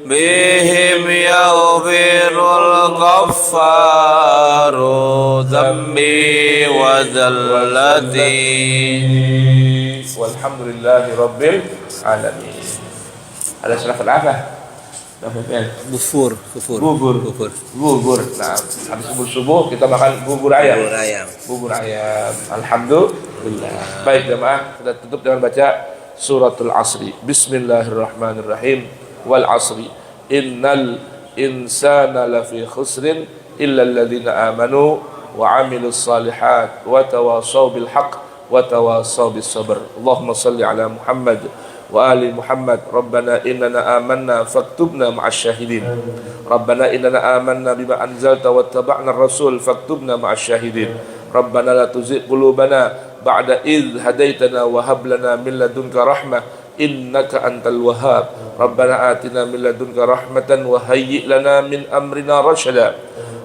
بهم يغفر الغفار ذنبي وذلتي والحمد لله رب العالمين. Ada salafat apa? Bubur. Bubur. Nah, habis subuh kita makan bubur ayam. Alhamdulillah. Baik jemaah, kita tutup dengan baca suratul Asri. Bismillahirrahmanirrahim. Wal Asri. Innal insana lafi khusrin illa alladhina amanu wa amilus salihat wa tawasaw bil haqq wa tawasaw bis sabr. Allahumma salli ala Muhammad wa ali Muhammad. Rabbana innana amanna faktubna ma'asy syahidin. Rabbana innana amanna bima anzalta wattaba'na ar-rasul faktubna ma'asy syahidin. Rabbana la tuzigh qulubana ba'da idh hadaitana wa hab lana min ladunka rahmah innaka antal wahhab. Rabbana atina min ladunka rahmatan wa hayyi' lana min amrina rashada.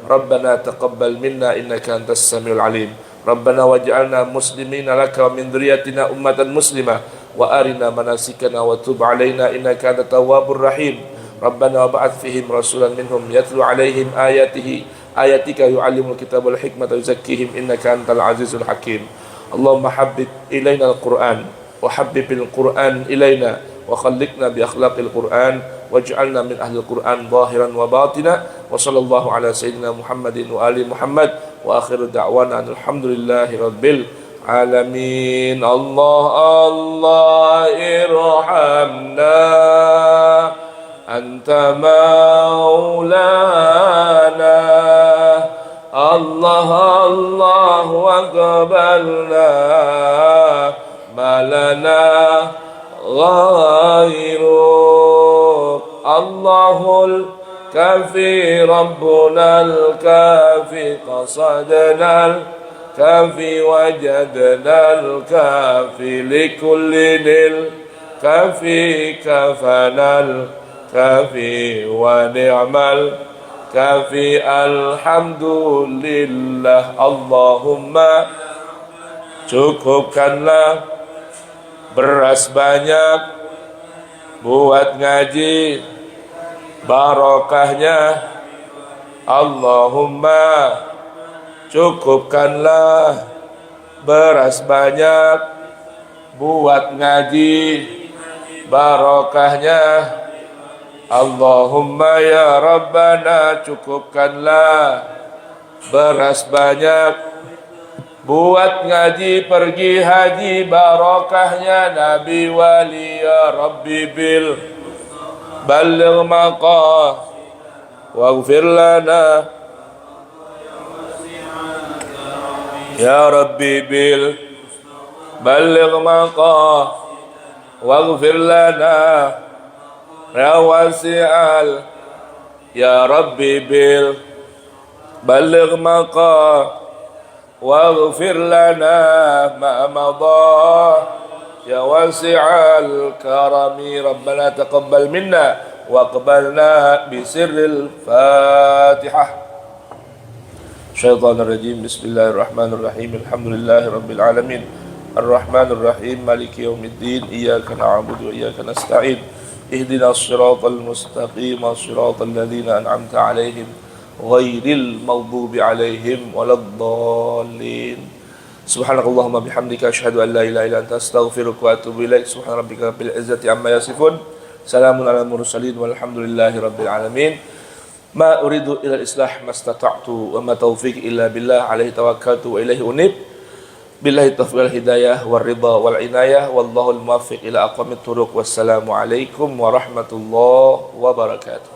Rabbana taqabbal minna innaka antas samiul alim. Rabbana waj'alna muslimina laka wa min dhurriyyatina ummatan muslimah wa arina manasikana wa tub alaina innaka antat tawwabur rahim. Rabbana wab'ath fihim rasulan minhum yatlu alaihim ayatika yu'allimul kitaba wal hikmata wa yuzakkihim innaka antal azizul hakim. Allahumma habbib ilaina al-Qur'an wa habbibil Qur'an ilaina wa khalliqna bi akhlaqil Qur'an waj'alna min ahli al-Qur'an zahiran wa batina. Wa sallallahu ala sayyidina Muhammadin wa ali Muhammad wa akhiru da'wana alhamdulillahi rabbil alamin. Allah irhamna anta maulana. Allah waqbalna malana ghairuk. Allahul kafi rabbunal kafi qasadnal kafi wajadnal kafi likullinil kafi kafanal kafi wa ni'mal kafi. Alhamdulillah. Allahumma cukupkanlah beras banyak buat ngaji barokahnya. Allahumma cukupkanlah beras banyak buat ngaji barokahnya. Allahumma ya Rabbana cukupkanlah beras banyak buat ngaji pergi haji barokahnya Nabi wali. Ya Rabbi bil balligh maqah waghfir lana. Ya Rabbi bil balligh maqah waghfir lana. Ya wasi'al ya Rabbi bil balligh maqah waghfir lana ma madha. Ya wasi'al karami Rabbana taqabbal minna waqbalna bisirril Fatihah. Syaitanir rajim. Bismillahirrahmanirrahim. Alhamdulillahi rabbil alamin. Ar-Rahmanir Rahim. Maliki yaumiddin. Iyyaka na'budu wa iyyaka nasta'in. Ihdinas siratal mustaqim. Siratal ladzina an'amta 'alaihim ghairil maghdubi 'alaihim waladdallin. Subhanakallahumma bihamdika asyhadu an la ilaha illa anta astaghfiruka wa atubu ilaik. Subhana rabbika rabbil izzati amma yasifun. Salamun alal mursalin walhamdulillahi rabbil alamin. Ma uridu ila al-islah mastata'tu wa ma taufiq illa billah alaihi tawakkaltu wa ilaihi unib. Billahi taufiq wal hidayah wal ridha wal inayah wallahu al-muwaffiq ila aqwamit turuq. Wassalamu alaikum warahmatullahi wabarakatuh.